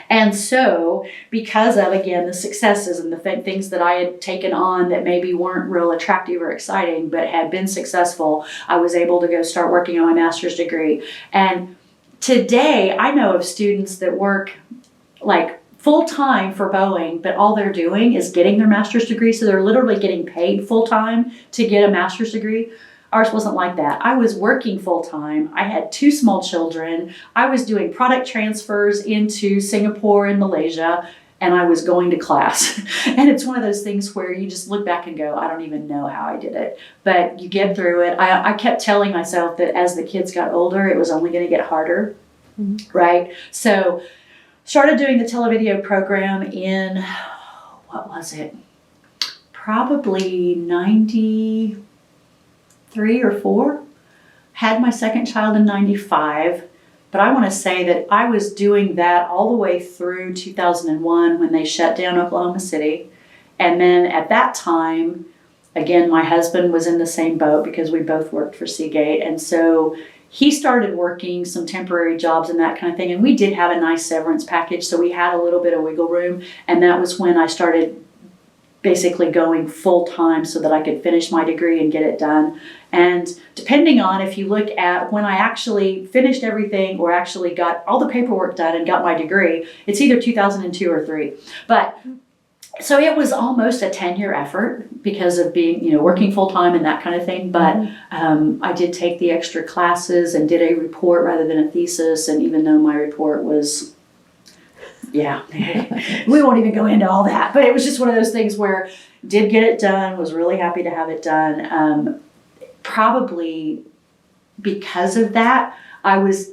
And so, because of, again, the successes and the things that I had taken on that maybe weren't real attractive or exciting, but had been successful, I was able to go start working on my master's degree. And today, I know of students that work like full-time for Boeing, but all they're doing is getting their master's degree. So they're literally getting paid full-time to get a master's degree. Ours wasn't like that. I was working full-time. I had 2 small children. I was doing product transfers into Singapore and Malaysia, and I was going to class. And it's one of those things where you just look back and go, I don't even know how I did it. But you get through it. I kept telling myself that as the kids got older, it was only going to get harder, right? So started doing the televideo program in, what was it? Probably 93 or 4. Had my second child in 95. But I want to say that I was doing that all the way through 2001 when they shut down Oklahoma City. And then at that time, again, my husband was in the same boat because we both worked for Seagate. And so he started working some temporary jobs and that kind of thing. And we did have a nice severance package, so we had a little bit of wiggle room. And that was when I started basically going full-time so that I could finish my degree and get it done. And depending on if you look at when I actually finished everything or actually got all the paperwork done and got my degree, it's either 2002 or 3. But so it was almost a 10-year effort because of being, working full-time and that kind of thing. But I did take the extra classes and did a report rather than a thesis. And even though my report was, we won't even go into all that. But it was just one of those things where did get it done, was really happy to have it done. Probably because of that, I was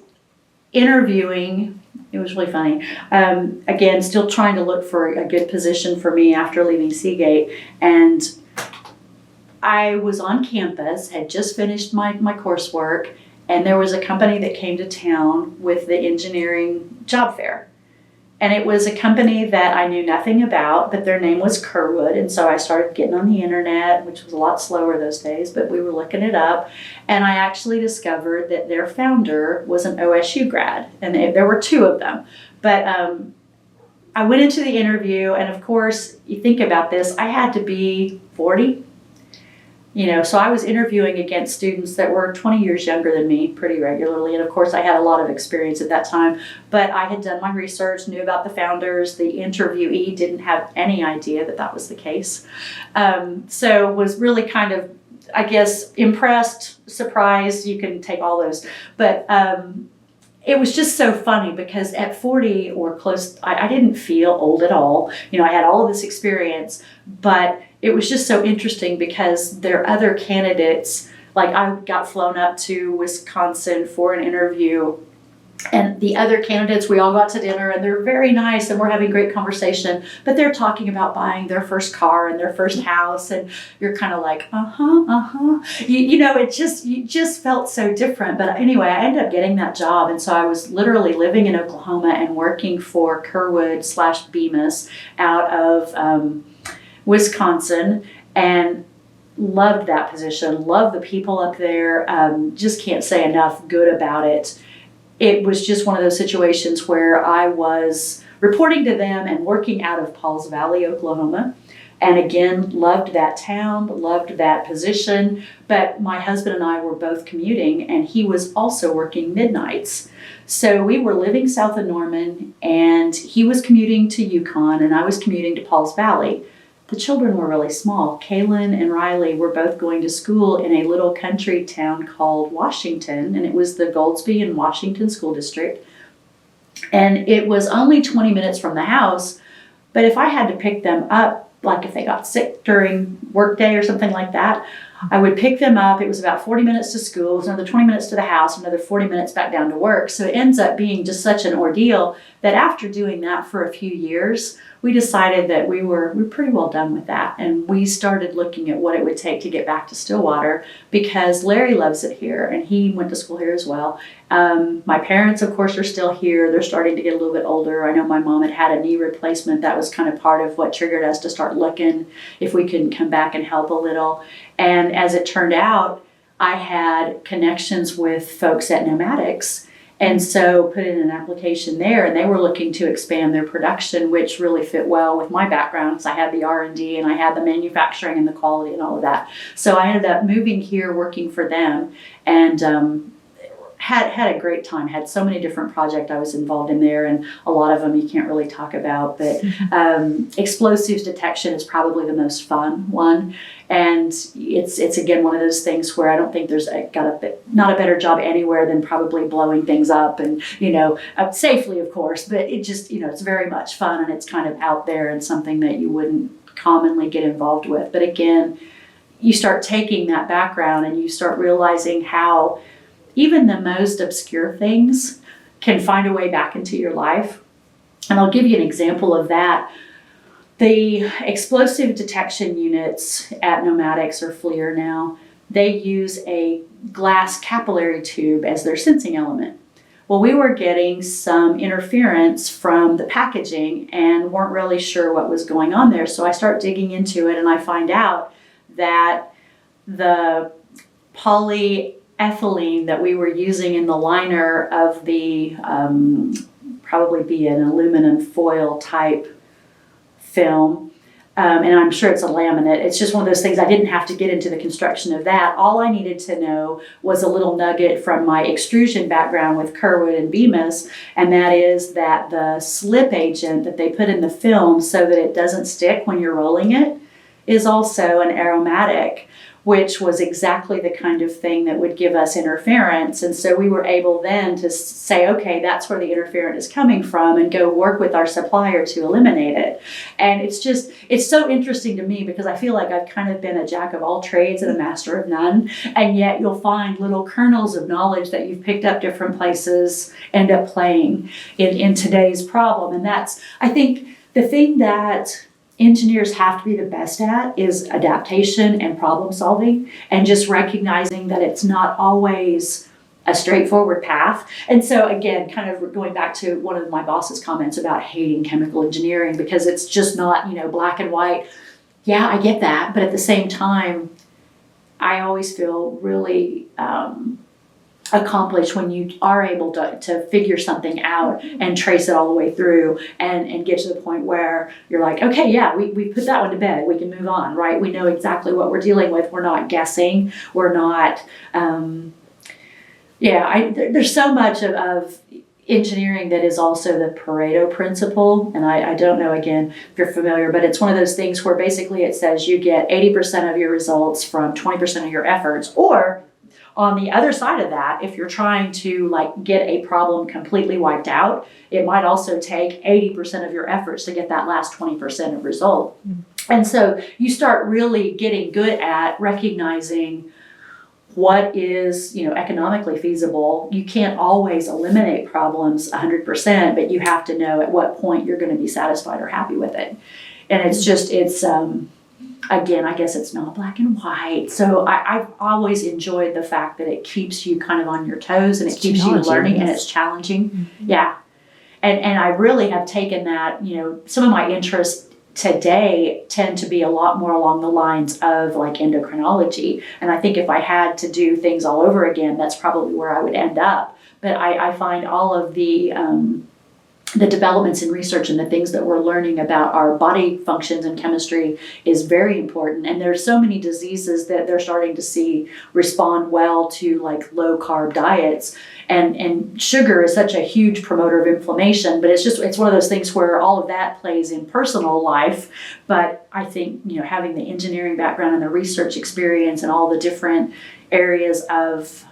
interviewing. It was really funny. Again, still trying to look for a good position for me after leaving Seagate. And I was on campus, had just finished my coursework, and there was a company that came to town with the engineering job fair. And it was a company that I knew nothing about, but their name was Kerwood. And so I started getting on the internet, which was a lot slower those days, but we were looking it up. And I actually discovered that their founder was an OSU grad, and there were two of them. But I went into the interview, and of course, you think about this, I had to be 40. So I was interviewing against students that were 20 years younger than me pretty regularly. And of course, I had a lot of experience at that time, but I had done my research, knew about the founders. The interviewee didn't have any idea that that was the case. So was really kind of, I guess, impressed, surprised, you can take all those. But it was just so funny because at 40 or close, I didn't feel old at all. I had all of this experience, but it was just so interesting because there are other candidates. Like I got flown up to Wisconsin for an interview, and the other candidates, we all got to dinner, and they're very nice and we're having great conversation, but they're talking about buying their first car and their first house, and you're kind of like, it just felt so different. But anyway, I ended up getting that job, and so I was literally living in Oklahoma and working for Kerwood/Bemis out of Wisconsin, and loved that position, loved the people up there, just can't say enough good about it. It was just one of those situations where I was reporting to them and working out of Pauls Valley, Oklahoma. And again, loved that town, loved that position. But my husband and I were both commuting, and he was also working midnights. So we were living south of Norman, and he was commuting to Yukon, and I was commuting to Pauls Valley. The children were really small. Kaylin and Riley were both going to school in a little country town called Washington, and it was the Goldsby and Washington School District. And it was only 20 minutes from the house, but if I had to pick them up, like if they got sick during work day or something like that, I would pick them up. It was about 40 minutes to school, it was another 20 minutes to the house, another 40 minutes back down to work. So it ends up being just such an ordeal that after doing that for a few years, we decided that we were pretty well done with that. And we started looking at what it would take to get back to Stillwater, because Larry loves it here and he went to school here as well. My parents, of course, are still here. They're starting to get a little bit older. I know my mom had a knee replacement. That was kind of part of what triggered us to start looking if we couldn't come back and help a little. And as it turned out, I had connections with folks at Nomadics, and so put in an application there, and they were looking to expand their production, which really fit well with my background because I had the R&D and I had the manufacturing and the quality and all of that. So I ended up moving here, working for them, and had a great time. Had so many different projects I was involved in there, and a lot of them you can't really talk about, but explosives detection is probably the most fun one. And it's again one of those things where I don't think there's not a better job anywhere than probably blowing things up, and safely, of course, but it just it's very much fun, and it's kind of out there and something that you wouldn't commonly get involved with. But again, you start taking that background and you start realizing how even the most obscure things can find a way back into your life. And I'll give you an example of that. The explosive detection units at Nomadics or FLIR now, they use a glass capillary tube as their sensing element. Well, we were getting some interference from the packaging and weren't really sure what was going on there. So I start digging into it, and I find out that the polyethylene that we were using in the liner of the probably be an aluminum foil type film, and I'm sure it's a laminate. It's just one of those things. I didn't have to get into the construction of that. All I needed to know was a little nugget from my extrusion background with Kerwood and Bemis, and that is that the slip agent that they put in the film so that it doesn't stick when you're rolling it is also an aromatic. which was exactly the kind of thing that would give us interference. And so we were able then to say, okay, that's where the interference is coming from, and go work with our supplier to eliminate it. And it's so interesting to me, because I feel like I've kind of been a jack of all trades and a master of none. And yet you'll find little kernels of knowledge that you've picked up different places end up playing in today's problem. And that's, I think, the thing that engineers have to be the best at is adaptation and problem solving, and just recognizing that it's not always a straightforward path. And so again, kind of going back to one of my boss's comments about hating chemical engineering, because it's just not, black and white. Yeah, I get that. But at the same time, I always feel really accomplished when you are able to figure something out and trace it all the way through, and get to the point where you're like, okay, yeah, we put that one to bed, we can move on, right? We know exactly what we're dealing with. We're not guessing. We're not, there's so much of engineering that is also the Pareto principle. And I don't know, again, if you're familiar, but it's one of those things where basically it says you get 80% of your results from 20% of your efforts. Or on the other side of that, if you're trying to get a problem completely wiped out, it might also take 80% of your efforts to get that last 20% of result. And so you start really getting good at recognizing what is, economically feasible. You can't always eliminate problems 100%, but you have to know at what point you're going to be satisfied or happy with it. And again, I guess it's not black and white. So I've always enjoyed the fact that it keeps you kind of on your toes, and it keeps you learning, and it's challenging. Mm-hmm. Yeah. And I really have taken that, some of my interests today tend to be a lot more along the lines of endocrinology. And I think if I had to do things all over again, that's probably where I would end up. But I find all of the developments in research and the things that we're learning about our body functions and chemistry is very important. And there's so many diseases that they're starting to see respond well to low carb diets. And sugar is such a huge promoter of inflammation, but it's one of those things where all of that plays in personal life. But I think, having the engineering background and the research experience and all the different areas of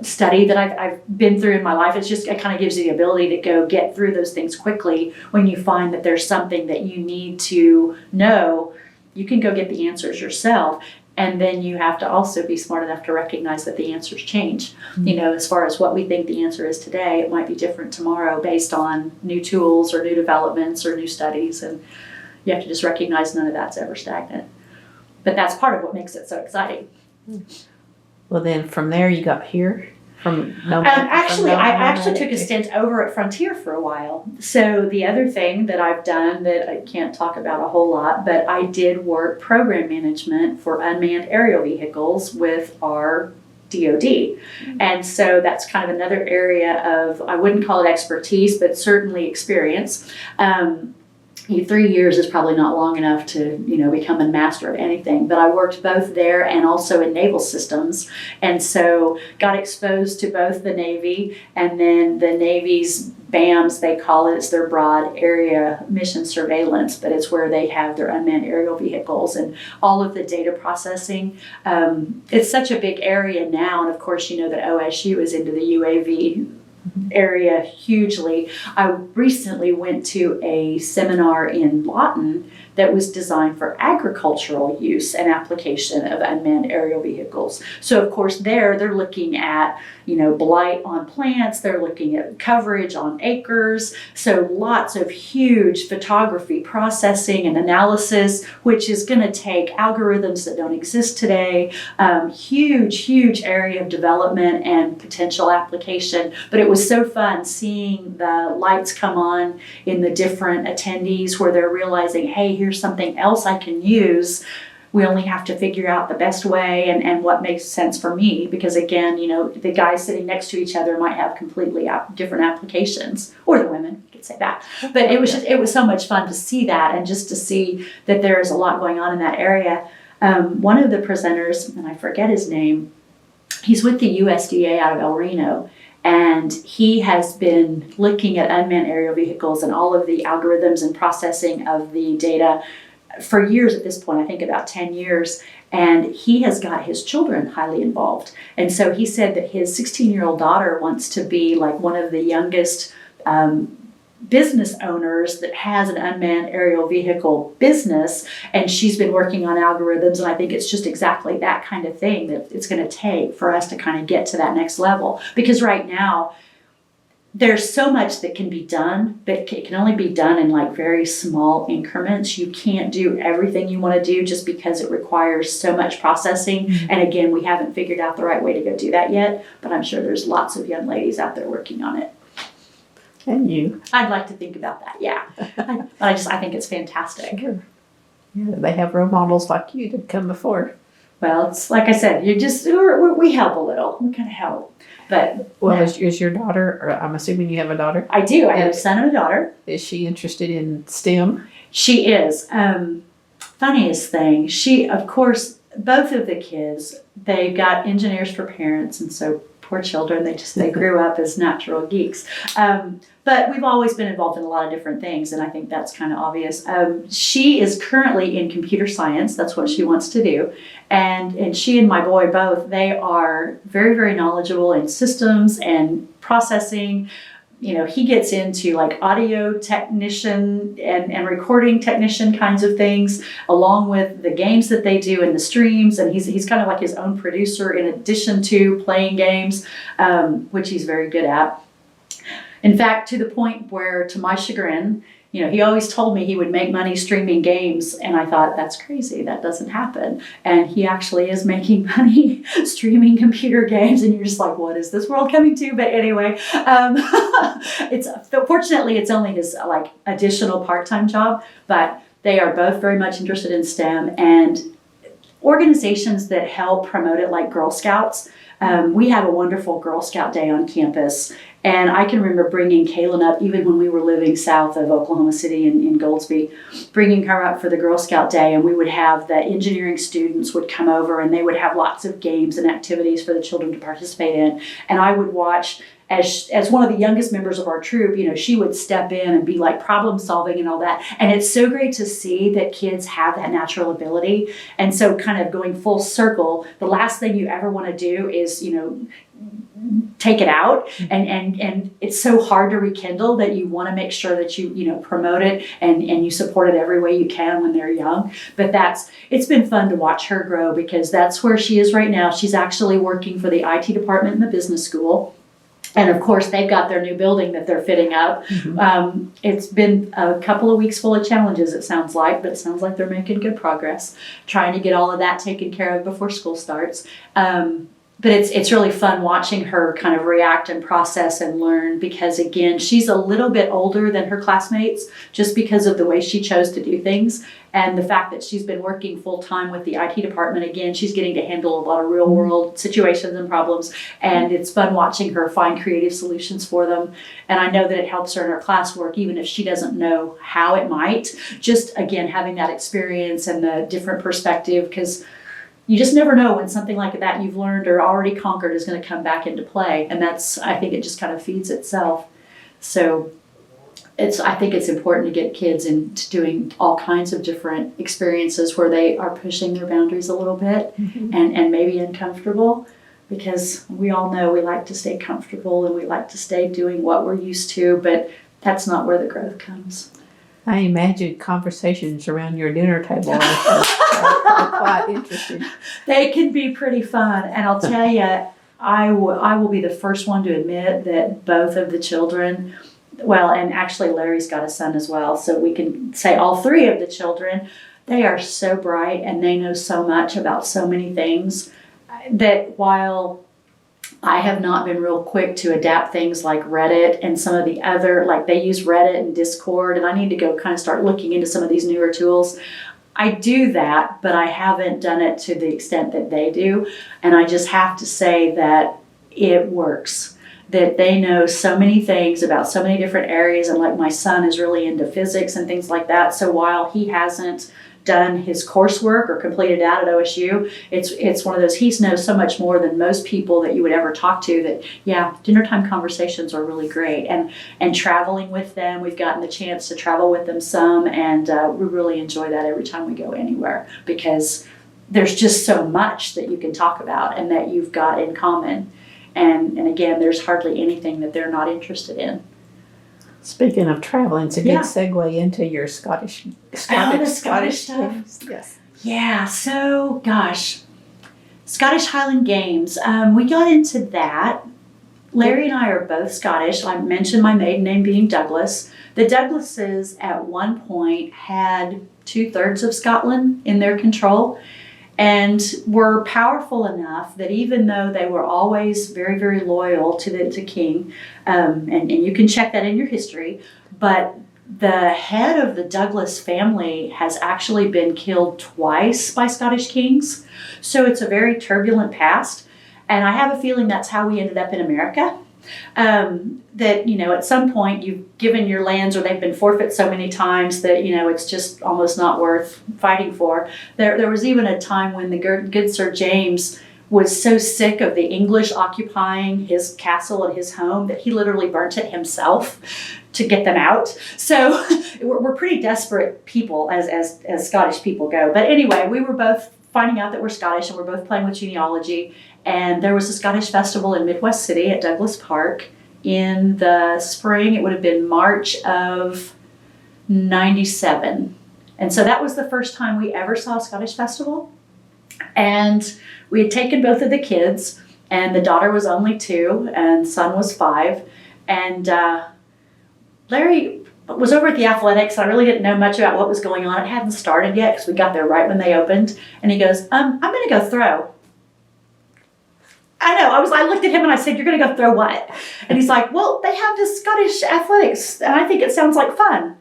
study that I've been through in my life, it kind of gives you the ability to go get through those things quickly. When you find that there's something that you need to know, you can go get the answers yourself. And then you have to also be smart enough to recognize that the answers change. Mm-hmm. As far as what we think the answer is today, it might be different tomorrow based on new tools or new developments or new studies. And you have to just recognize none of that's ever stagnant. But that's part of what makes it so exciting. Well, then from there you got here from I took a stint over at Frontier for a while. So the other thing that I've done that I can't talk about a whole lot, but I did work program management for unmanned aerial vehicles with our DOD. Mm-hmm. And so that's kind of another area of, I wouldn't call it expertise, but certainly experience. 3 years is probably not long enough to, become a master of anything, but I worked both there and also in naval systems. And so got exposed to both the Navy and then the Navy's BAMS, they call it. It's their broad area mission surveillance, but it's where they have their unmanned aerial vehicles and all of the data processing. It's such a big area now. And of course, that OSU is into the UAV area hugely. I recently went to a seminar in Lawton that was designed for agricultural use and application of unmanned aerial vehicles. So of course they're looking at, blight on plants, they're looking at coverage on acres. So lots of huge photography processing and analysis, which is going to take algorithms that don't exist today. Huge area of development and potential application. But it was so fun seeing the lights come on in the different attendees where they're realizing, hey, here's something else I can use. We only have to figure out the best way and what makes sense for me, because again, the guys sitting next to each other might have completely different applications, or the women, you could say that. But it was so much fun to see that, and just to see that there is a lot going on in that area. One of the presenters, and I forget his name, he's with the USDA out of El Reno, and he has been looking at unmanned aerial vehicles and all of the algorithms and processing of the data for years at this point, I think about 10 years, and he has got his children highly involved. And so he said that his 16-year-old daughter wants to be like one of the youngest business owners that has an unmanned aerial vehicle business, and she's been working on algorithms, and I think it's just exactly that kind of thing that it's going to take for us to kind of get to that next level. Because right now, there's so much that can be done, but it can only be done in like very small increments. You can't do everything you want to do just because it requires so much processing. And again, we haven't figured out the right way to go do that yet, but I'm sure there's lots of young ladies out there working on it. And you. I'd like to think about that, yeah. I think it's fantastic. Sure. Yeah, they have role models like you to come before. Well, it's like I said, we help a little. We kind of help. But well, is your daughter, or I'm assuming you have a daughter? I do. I have a son and a daughter. Is she interested in STEM? She is. Funniest thing, she, of course, both of the kids, they got engineers for parents, and so poor children, they grew up as natural geeks. But we've always been involved in a lot of different things, and I think that's kind of obvious. She is currently in computer science. That's what she wants to do. And she and my boy both, they are very, very knowledgeable in systems and processing. You know, he gets into like audio technician and recording technician kinds of things, along with the games that they do and the streams. And he's kind of like his own producer in addition to playing games, which he's very good at. In fact, to the point where, to my chagrin, you know, he always told me he would make money streaming games, and I thought, that's crazy, that doesn't happen. And he actually is making money streaming computer games, and you're just like, what is this world coming to? But anyway, fortunately, it's only his like additional part-time job, but they are both very much interested in STEM, and organizations that help promote it, like Girl Scouts. We have a wonderful Girl Scout day on campus, and I can remember bringing Kaylin up even when we were living south of Oklahoma City in Goldsby, bringing her up for the Girl Scout day, and we would have the engineering students would come over, and they would have lots of games and activities for the children to participate in, and I would watch as one of the youngest members of our troop, you know, she would step in and be like problem solving and all that. And it's so great to see that kids have that natural ability. And so kind of going full circle, the last thing you ever want to do is, you know, take it out, and it's so hard to rekindle that you want to make sure that you know, promote it and you support it every way you can when they're young. But it's been fun to watch her grow, because that's where she is right now. She's actually working for the IT department in the business school. And of course, they've got their new building that they're fitting up. Mm-hmm. It's been a couple of weeks full of challenges, it sounds like, but it sounds like they're making good progress, trying to get all of that taken care of before school starts. But it's really fun watching her kind of react and process and learn, because again, she's a little bit older than her classmates just because of the way she chose to do things. And the fact that she's been working full time with the IT department, again, she's getting to handle a lot of real world situations and problems. And it's fun watching her find creative solutions for them. And I know that it helps her in her classwork, even if she doesn't know how it might. Just again, having that experience and the different perspective, because you just never know when something like that you've learned or already conquered is going to come back into play. And I think it just kind of feeds itself. So I think it's important to get kids into doing all kinds of different experiences where they are pushing their boundaries a little bit, mm-hmm. and maybe uncomfortable, because we all know we like to stay comfortable and we like to stay doing what we're used to, but that's not where the growth comes. I imagine conversations around your dinner table are quite interesting. They can be pretty fun. And I'll tell you, I will be the first one to admit that both of the children, well, and actually Larry's got a son as well, so we can say all three of the children, they are so bright and they know so much about so many things that while I have not been real quick to adapt things like Reddit and some of the other, like they use Reddit and Discord, and I need to go kind of start looking into some of these newer tools. I do that, but I haven't done it to the extent that they do. And I just have to say that it works, that they know so many things about so many different areas. And like my son is really into physics and things like that. So while he hasn't done his coursework or completed that at OSU. It's one of those, he knows so much more than most people that you would ever talk to, that, yeah, dinner time conversations are really great. And traveling with them, we've gotten the chance to travel with them some, and we really enjoy that every time we go anywhere, because there's just so much that you can talk about and that you've got in common. And again, there's hardly anything that they're not interested in. Speaking of traveling, it's a good Yeah. segue into your Scottish the Scottish stuff. Games. Yes. Yeah, so gosh, Scottish Highland Games. We got into that. Larry and I are both Scottish. I mentioned my maiden name being Douglas. The Douglases at one point had 2/3 of Scotland in their control, and were powerful enough that even though they were always very, very loyal to the king, and you can check that in your history, but the head of the Douglas family has actually been killed twice by Scottish kings. So it's a very turbulent past. And I have a feeling that's how we ended up in America. That, at some point you've given your lands, or they've been forfeit so many times that, it's just almost not worth fighting for. There was even a time when the good Sir James was so sick of the English occupying his castle and his home that he literally burnt it himself to get them out. So we're pretty desperate people as Scottish people go. But anyway, we were both finding out that we're Scottish, and we're both playing with genealogy. And there was a Scottish festival in Midwest City at Douglas Park in the spring. It would have been March of '97. And so that was the first time we ever saw a Scottish festival. And we had taken both of the kids, and the daughter was only 2 and son was 5. And Larry was over at the athletics. I really didn't know much about what was going on. It hadn't started yet because we got there right when they opened. And he goes, I'm going to go throw. I know. I looked at him and I said, "You're going to go throw what?" And he's like, "Well, they have this Scottish athletics, and I think it sounds like fun."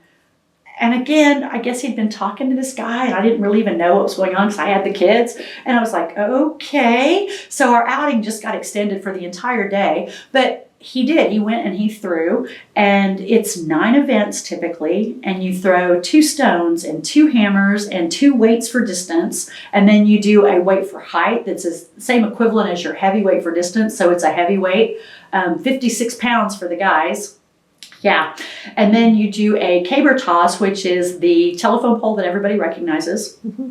And again, I guess he'd been talking to this guy, and I didn't really even know what was going on because I had the kids. And I was like, okay. So our outing just got extended for the entire day. But he did. He went and he threw. And it's 9 events typically. And you throw 2 stones and 2 hammers and 2 weights for distance. And then you do a weight for height that's the same equivalent as your heavyweight for distance. So it's a heavyweight, 56 pounds for the guys. Yeah. And then you do a caber toss, which is the telephone pole that everybody recognizes. Mm-hmm.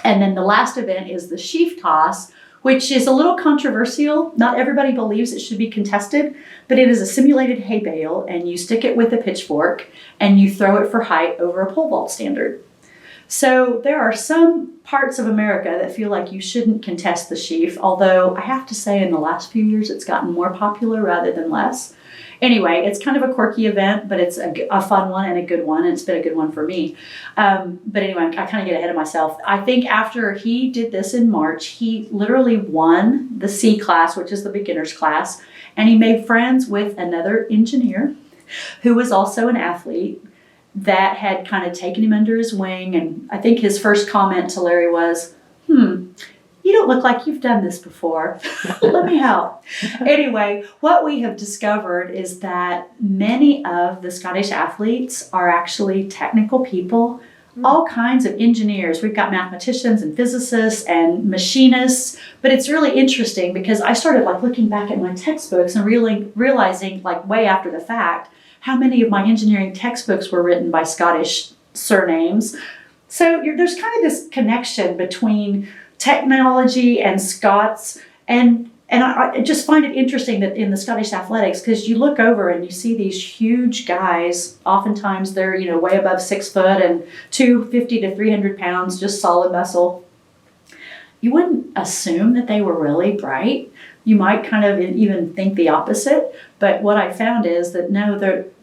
And then the last event is the sheaf toss, which is a little controversial. Not everybody believes it should be contested, but it is a simulated hay bale, and you stick it with a pitchfork and you throw it for height over a pole vault standard. So there are some parts of America that feel like you shouldn't contest the sheaf, although I have to say in the last few years it's gotten more popular rather than less. Anyway, it's kind of a quirky event, but it's a fun one and a good one, and it's been a good one for me. But anyway, I kind of get ahead of myself. I think after he did this in March, he literally won the C class, which is the beginner's class, and he made friends with another engineer who was also an athlete that had kind of taken him under his wing. And I think his first comment to Larry was, "You don't look like you've done this before. Let me help." Anyway, what we have discovered is that many of the Scottish athletes are actually technical people, all kinds of engineers. We've got mathematicians and physicists and machinists, but it's really interesting because I started looking back at my textbooks and realizing way after the fact how many of my engineering textbooks were written by Scottish surnames. So there's kind of this connection between technology and Scots, and I just find it interesting that in the Scottish athletics, because you look over and you see these huge guys, oftentimes they're way above 6 foot and 250 to 300 pounds, just solid muscle. You wouldn't assume that they were really bright. You might kind of even think the opposite, but what I found is that no,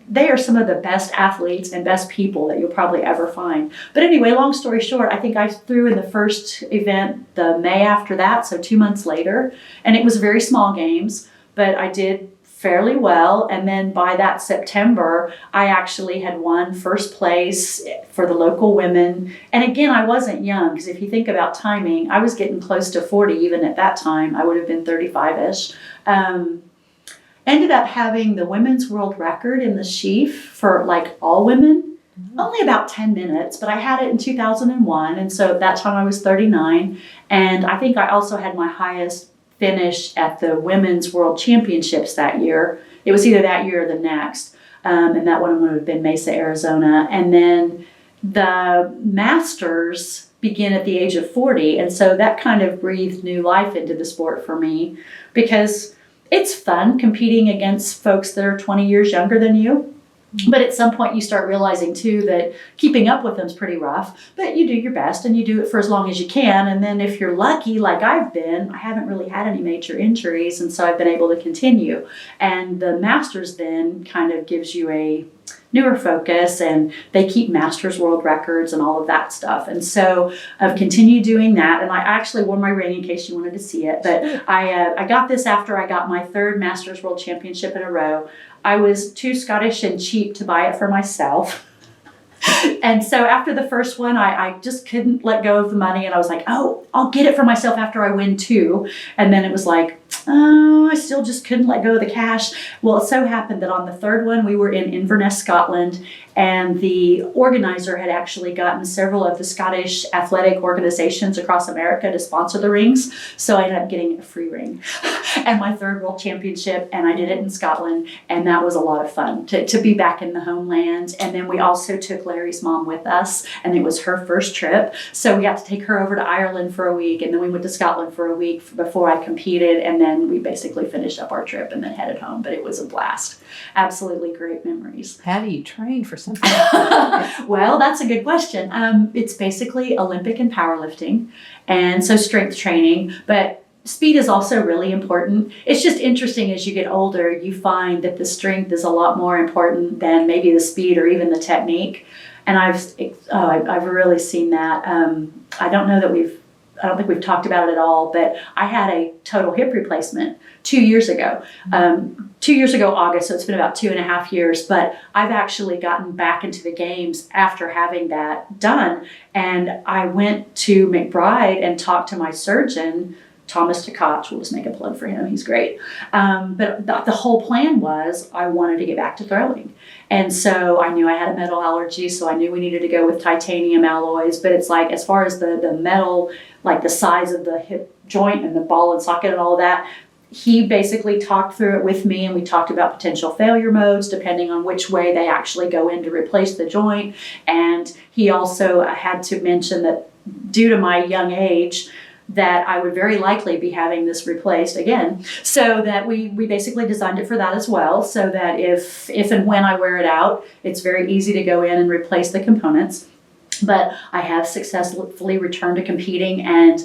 they are some of the best athletes and best people that you'll probably ever find. But anyway, long story short, I think I threw in the first event the May after that, so 2 months later, and it was very small games, but I did fairly well. And then by that September, I actually had won first place for the local women. And again, I wasn't young, because if you think about timing, I was getting close to 40 even at that time. I would have been 35-ish. Ended up having the women's world record in the sheaf for all women. only about 10 minutes, but I had it in 2001. And so at that time I was 39. And I think I also had my highest finish at the Women's World Championships that year. It was either that year or the next. And that one would have been Mesa, Arizona. And then the Masters begin at the age of 40. And so that kind of breathed new life into the sport for me, because it's fun competing against folks that are 20 years younger than you. But at some point you start realizing too that keeping up with them is pretty rough, but you do your best and you do it for as long as you can. And then if you're lucky, like I've been, I haven't really had any major injuries, and so I've been able to continue. And the Masters then kind of gives you a newer focus, and they keep Masters world records and all of that stuff. And so I've continued doing that, and I actually wore my ring in case you wanted to see it, but I got this after I got my third Masters World Championship in a row. I was too Scottish and cheap to buy it for myself. And so after the first one, I just couldn't let go of the money, and I was like, oh, I'll get it for myself after I win two. And then it was like, oh, I still just couldn't let go of the cash. Well, it so happened that on the third one, we were in Inverness, Scotland, and the organizer had actually gotten several of the Scottish athletic organizations across America to sponsor the rings. So I ended up getting a free ring and my third world championship, and I did it in Scotland, and that was a lot of fun to be back in the homeland. And then we also took Larry's mom with us, and it was her first trip. So we got to take her over to Ireland for a week, and then we went to Scotland for a week before I competed, and then we basically finished up our trip and then headed home. But it was a blast. Absolutely great memories. How do you train for something like that? Well, that's a good question. It's basically Olympic and powerlifting, and so strength training, but speed is also really important. It's just interesting as you get older, you find that the strength is a lot more important than maybe the speed or even the technique. And I've really seen that. I don't think we've talked about it at all, but I had a total hip replacement 2 years ago. 2 years ago, August, so it's been about 2.5 years, but I've actually gotten back into the games after having that done. And I went to McBride and talked to my surgeon, Thomas Tkach. We'll just make a plug for him. He's great. But the whole plan was I wanted to get back to throwing. And so I knew I had a metal allergy, so I knew we needed to go with titanium alloys. But it's like, as far as the metal, like the size of the hip joint and the ball and socket and all of that, he basically talked through it with me, and we talked about potential failure modes depending on which way they actually go in to replace the joint. And he also had to mention that due to my young age, that I would very likely be having this replaced again. So that we basically designed it for that as well, so that if and when I wear it out, it's very easy to go in and replace the components. But I have successfully returned to competing, and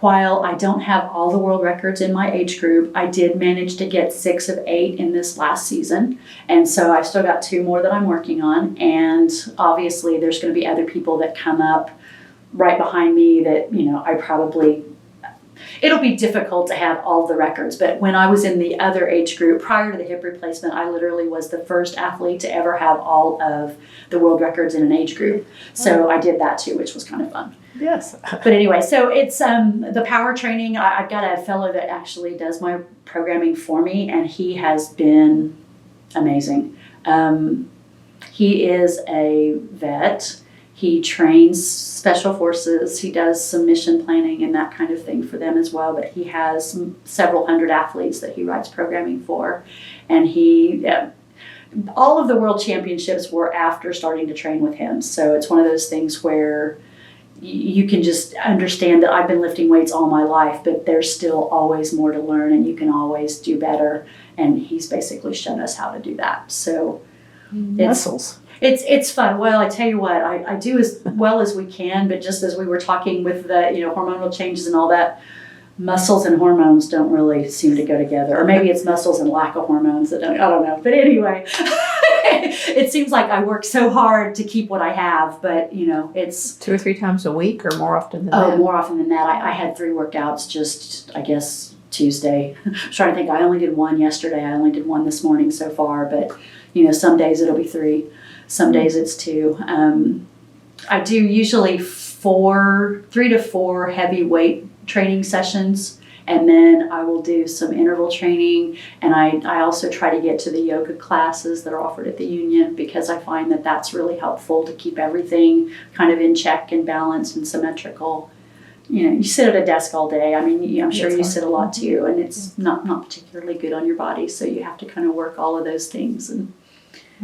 while I don't have all the world records in my age group, I did manage to get 6 of 8 in this last season. And so I've still got 2 more that I'm working on. And obviously there's going to be other people that come up right behind me that, it'll be difficult to have all the records. But when I was in the other age group prior to the hip replacement, I literally was the first athlete to ever have all of the world records in an age group. So I did that too, which was kind of fun. Yes. But anyway, so it's the power training. I've got a fellow that actually does my programming for me, and he has been amazing. He is a vet. He trains special forces. He does some mission planning and that kind of thing for them as well. But he has several hundred athletes that he writes programming for. And all of the world championships were after starting to train with him. So it's one of those things where you can just understand that I've been lifting weights all my life, but there's still always more to learn, and you can always do better. And he's basically shown us how to do that. So Muscles. It's fun. Well, I tell you what, I do as well as we can, but just as we were talking with the hormonal changes and all that, muscles and hormones don't really seem to go together. Or maybe it's muscles and lack of hormones that don't, I don't know. But anyway, it seems like I work so hard to keep what I have, but it's 2 or 3 times a week, or more often than oh, that? more often than that. I had 3 workouts just, I guess, Tuesday. I'm trying to think. I only did 1 yesterday. I only did 1 this morning so far, but some days it'll be 3. Some days it's 2. I do usually 3 to 4 heavy weight training sessions, And then I will do some interval training. And I also try to get to the yoga classes that are offered at the union, because I find that that's really helpful to keep everything kind of in check and balanced and symmetrical. You know, you sit at a desk all day. I mean, I'm sure you sit a lot too, and it's not particularly good on your body. So you have to kind of work all of those things and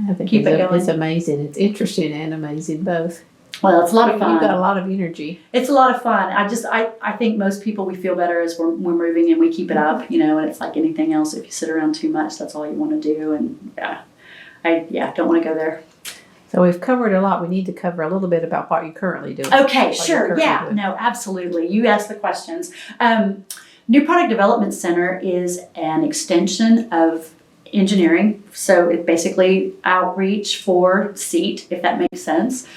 I think keep it going. It's amazing. It's interesting and amazing both. Well, it's a lot of You've got a fun. lot of energy. It's a lot of fun. I think most people, we feel better as we're moving and we keep it up, you know, and it's like anything else. If you sit around too much, that's all you want to do. And I don't want to go there. So we've covered a lot. We need to cover a little bit about what you're currently doing. Okay, What you're sure. currently Yeah, doing. no, absolutely. You asked the questions. New Product Development Center is an extension of engineering. So it's basically outreach for SEAT, if that makes sense.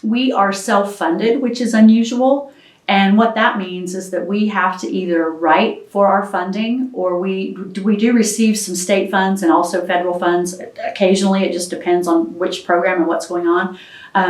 We are self-funded, which is unusual. And what that means is that we have to either write for our funding, or we do receive some state funds and also federal funds. Occasionally, it just depends on which program and what's going on.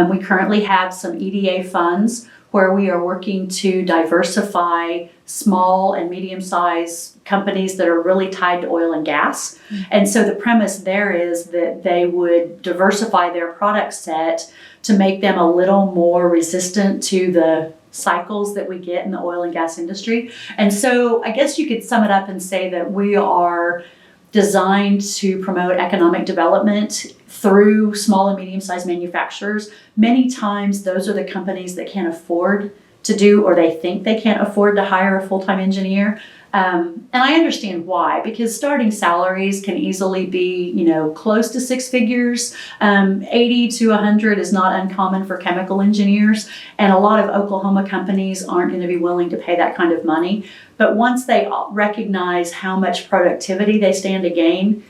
We currently have some EDA funds where we are working to diversify small and medium-sized companies that are really tied to oil and gas. And so the premise there is that they would diversify their product set to make them a little more resistant to the cycles that we get in the oil and gas industry. And so I guess you could sum it up and say that we are designed to promote economic development through small and medium-sized manufacturers. Many times those are the companies that can't afford to do, or they think they can't afford to hire a full-time engineer. And I understand why, because starting salaries can easily be, you know, close to six figures. 80 to 100 is not uncommon for chemical engineers. And a lot of Oklahoma companies aren't going to be willing to pay that kind of money. But once they recognize how much productivity they stand to gain,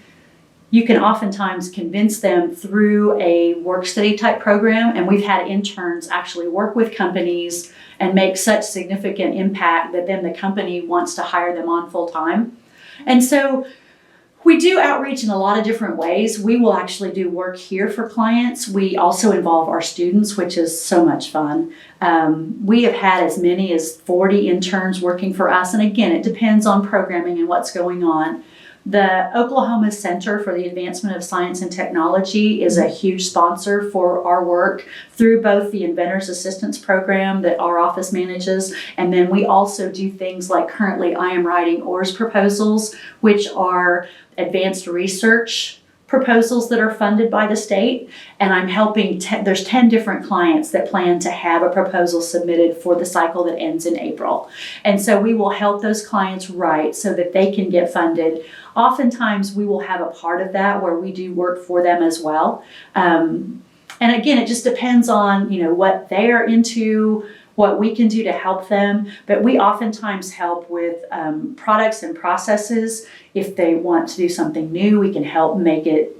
you can oftentimes convince them through a work study type program. And we've had interns actually work with companies and make such significant impact that then the company wants to hire them on full time. And so we do outreach in a lot of different ways. We will actually do work here for clients. We also involve our students, which is so much fun. We have had as many as 40 interns working for us. And again, it depends on programming and what's going on. The Oklahoma Center for the Advancement of Science and Technology is a huge sponsor for our work through both the Inventor's Assistance Program that our office manages, and then we also do things like currently I am writing OOHRP proposals, which are advanced research proposals that are funded by the state, and I'm helping, there's 10 different clients that plan to have a proposal submitted for the cycle that ends in April. And so we will help those clients write so that they can get funded. Oftentimes we will have a part of that where we do work for them as well. And again, it just depends on, you know, what they are into, what we can do to help them. But we oftentimes help with products and processes. If they want to do something new, we can help make it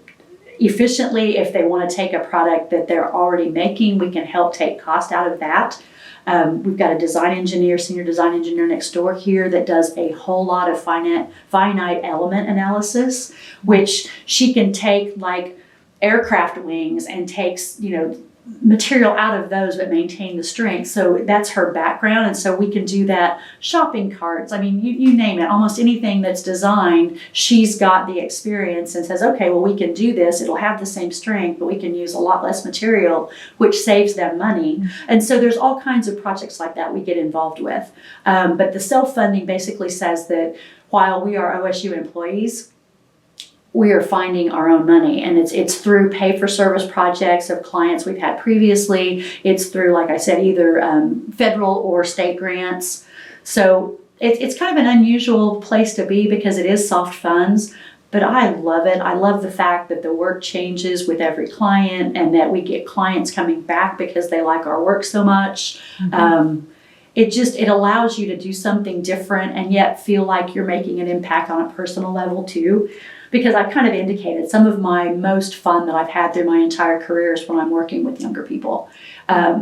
efficiently. If they want to take a product that they're already making, we can help take cost out of that. We've got a design engineer, senior design engineer next door here that does a whole lot of finite element analysis, which she can take like aircraft wings and takes, you know, material out of those but maintain the strength. So that's her background. And so we can do that. Shopping carts, I mean, you name it, almost anything that's designed, she's got the experience and says, okay, well, we can do this. It'll have the same strength, but we can use a lot less material, which saves them money. And so there's all kinds of projects like that we get involved with. But the self-funding basically says that while we are OSU employees, we are finding our own money, and it's through pay-for-service projects of clients we've had previously. It's through, like I said, either federal or state grants. So it's kind of an unusual place to be because it is soft funds, but I love it. I love the fact that the work changes with every client and that we get clients coming back because they like our work so much. Mm-hmm. It allows you to do something different and yet feel like you're making an impact on a personal level too. Because I've kind of indicated some of my most fun that I've had through my entire career is when I'm working with younger people. I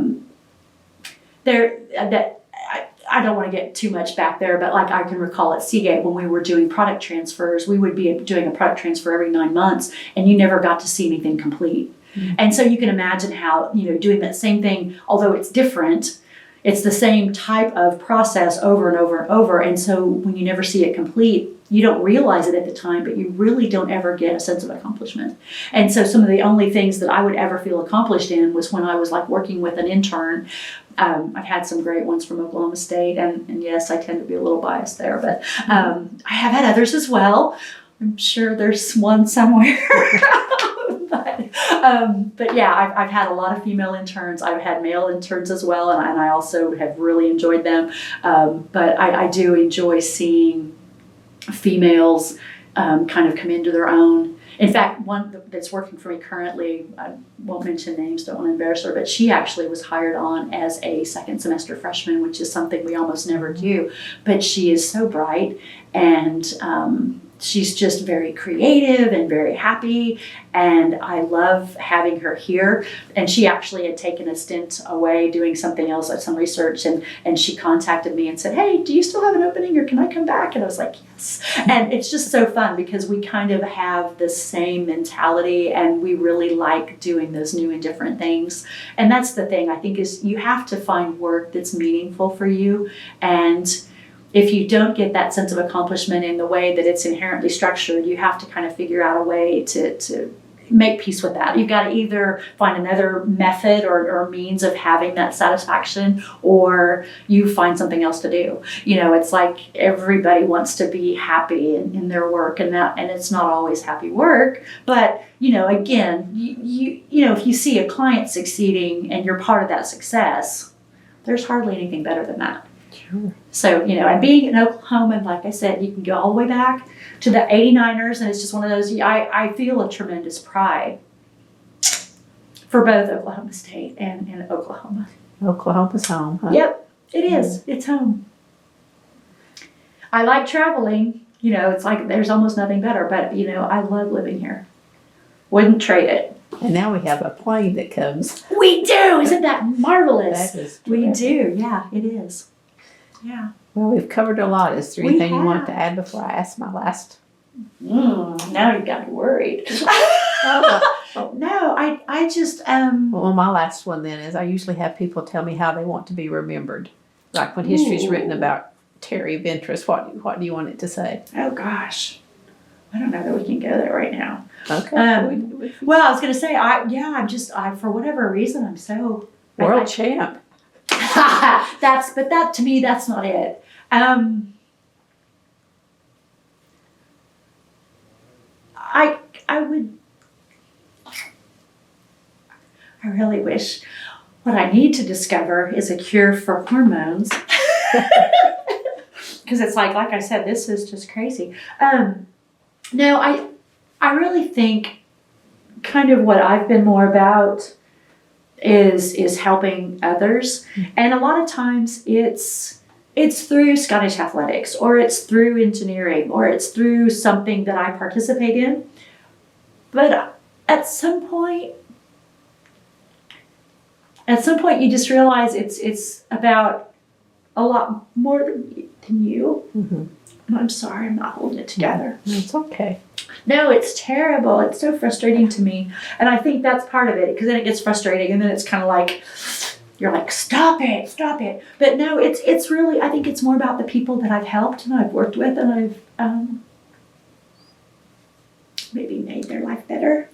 don't want to get too much back there, but like I can recall at Seagate when we were doing product transfers, we would be doing a product transfer every 9 months and you never got to see anything complete. Mm-hmm. And so you can imagine how, you know, doing that same thing, although it's different, it's the same type of process over and over and over. And so when you never see it complete, you don't realize it at the time, but you really don't ever get a sense of accomplishment. And so some of the only things that I would ever feel accomplished in was when I was like working with an intern. I've had some great ones from Oklahoma State, and yes, I tend to be a little biased there, but I have had others as well. I'm sure there's one somewhere. But yeah, I've had a lot of female interns. I've had male interns as well, and I also have really enjoyed them. But I do enjoy seeing females kind of come into their own. In fact, one that's working for me currently, I won't mention names, don't want to embarrass her, but she actually was hired on as a second semester freshman, which is something we almost never do. But she is so bright, and she's just very creative and very happy, and I love having her here. And she actually had taken a stint away doing something else, like some research, and she contacted me and said, hey, do you still have an opening, or can I come back? And I was like, yes. And it's just so fun because we kind of have the same mentality, and we really like doing those new and different things. And that's the thing, I think, is you have to find work that's meaningful for you. And if you don't get that sense of accomplishment in the way that it's inherently structured, you have to kind of figure out a way to make peace with that. You've got to either find another method or means of having that satisfaction, or you find something else to do. You know, it's like everybody wants to be happy in their work, and it's not always happy work. But, you know, again, you know, if you see a client succeeding and you're part of that success, there's hardly anything better than that. Sure. So, you know, and being in Oklahoma, like I said, you can go all the way back to the 89ers, and it's just one of those, I feel a tremendous pride for both Oklahoma State and Oklahoma. Oklahoma's home, huh? Yep, it is. It's home. I like traveling. You know, it's like there's almost nothing better, but, you know, I love living here. Wouldn't trade it. And now we have a plane that comes. We do! Isn't that marvelous? That is We terrific. do. Yeah, it is. Yeah. Well, we've covered a lot. Is there We anything you want have. to add before I ask my last? Now you've got me worried. No, I just, Well, my last one then is I usually have people tell me how they want to be remembered. Like when history's written about Terri Ventress, what do you want it to say? oh gosh, I don't know that we can go there right now. Okay. Well, I was going to say, I for whatever reason, I'm so. World champ. But that to me, that's not it. I really wish what I need to discover is a cure for hormones. Because it's like I said, this is just crazy. No, I really think kind of what I've been more about is helping others. And a lot of times it's through Scottish athletics, or it's through engineering, or it's through something that I participate in. But at some point you just realize it's about a lot more than you. Mm-hmm. And I'm sorry, I'm not holding it together. It's okay. No, it's terrible. It's so frustrating to me. And I think that's part of it, because then it gets frustrating, and then it's kind of like, you're like, stop it. But no, it's really, I think it's more about the people that I've helped and I've worked with, and I've maybe made their life better.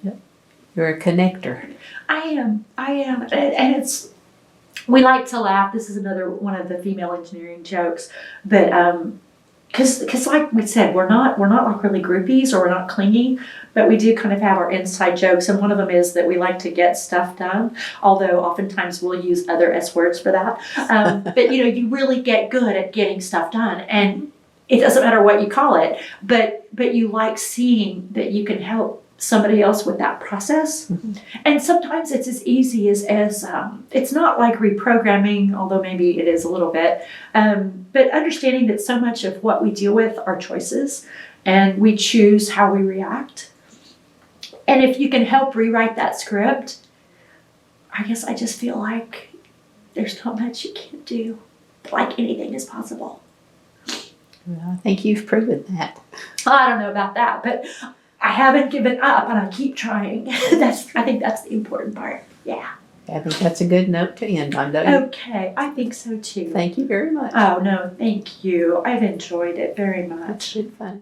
You're a connector. I am. And we like to laugh. This is another one of the female engineering jokes, but because like we said, we're not like really groupies, or we're not clingy, but we do kind of have our inside jokes. And one of them is that we like to get stuff done, although oftentimes we'll use other S words for that. But you know, you really get good at getting stuff done, and it doesn't matter what you call it, but you like seeing that you can help somebody else with that process. Mm-hmm. And sometimes it's as easy as it's not like reprogramming, although maybe it is a little bit, but understanding that so much of what we deal with are choices, and we choose how we react. And if you can help rewrite that script, I guess I just feel like there's not much you can't do. Like anything is possible. Well, I think you've proven that. I don't know about that, but I haven't given up, and I keep trying. I think that's the important part. Yeah. I think that's a good note to end on, don't you? Okay, I think so too. Thank you very much. Oh, no, thank you. I've enjoyed it very It's much. been fun.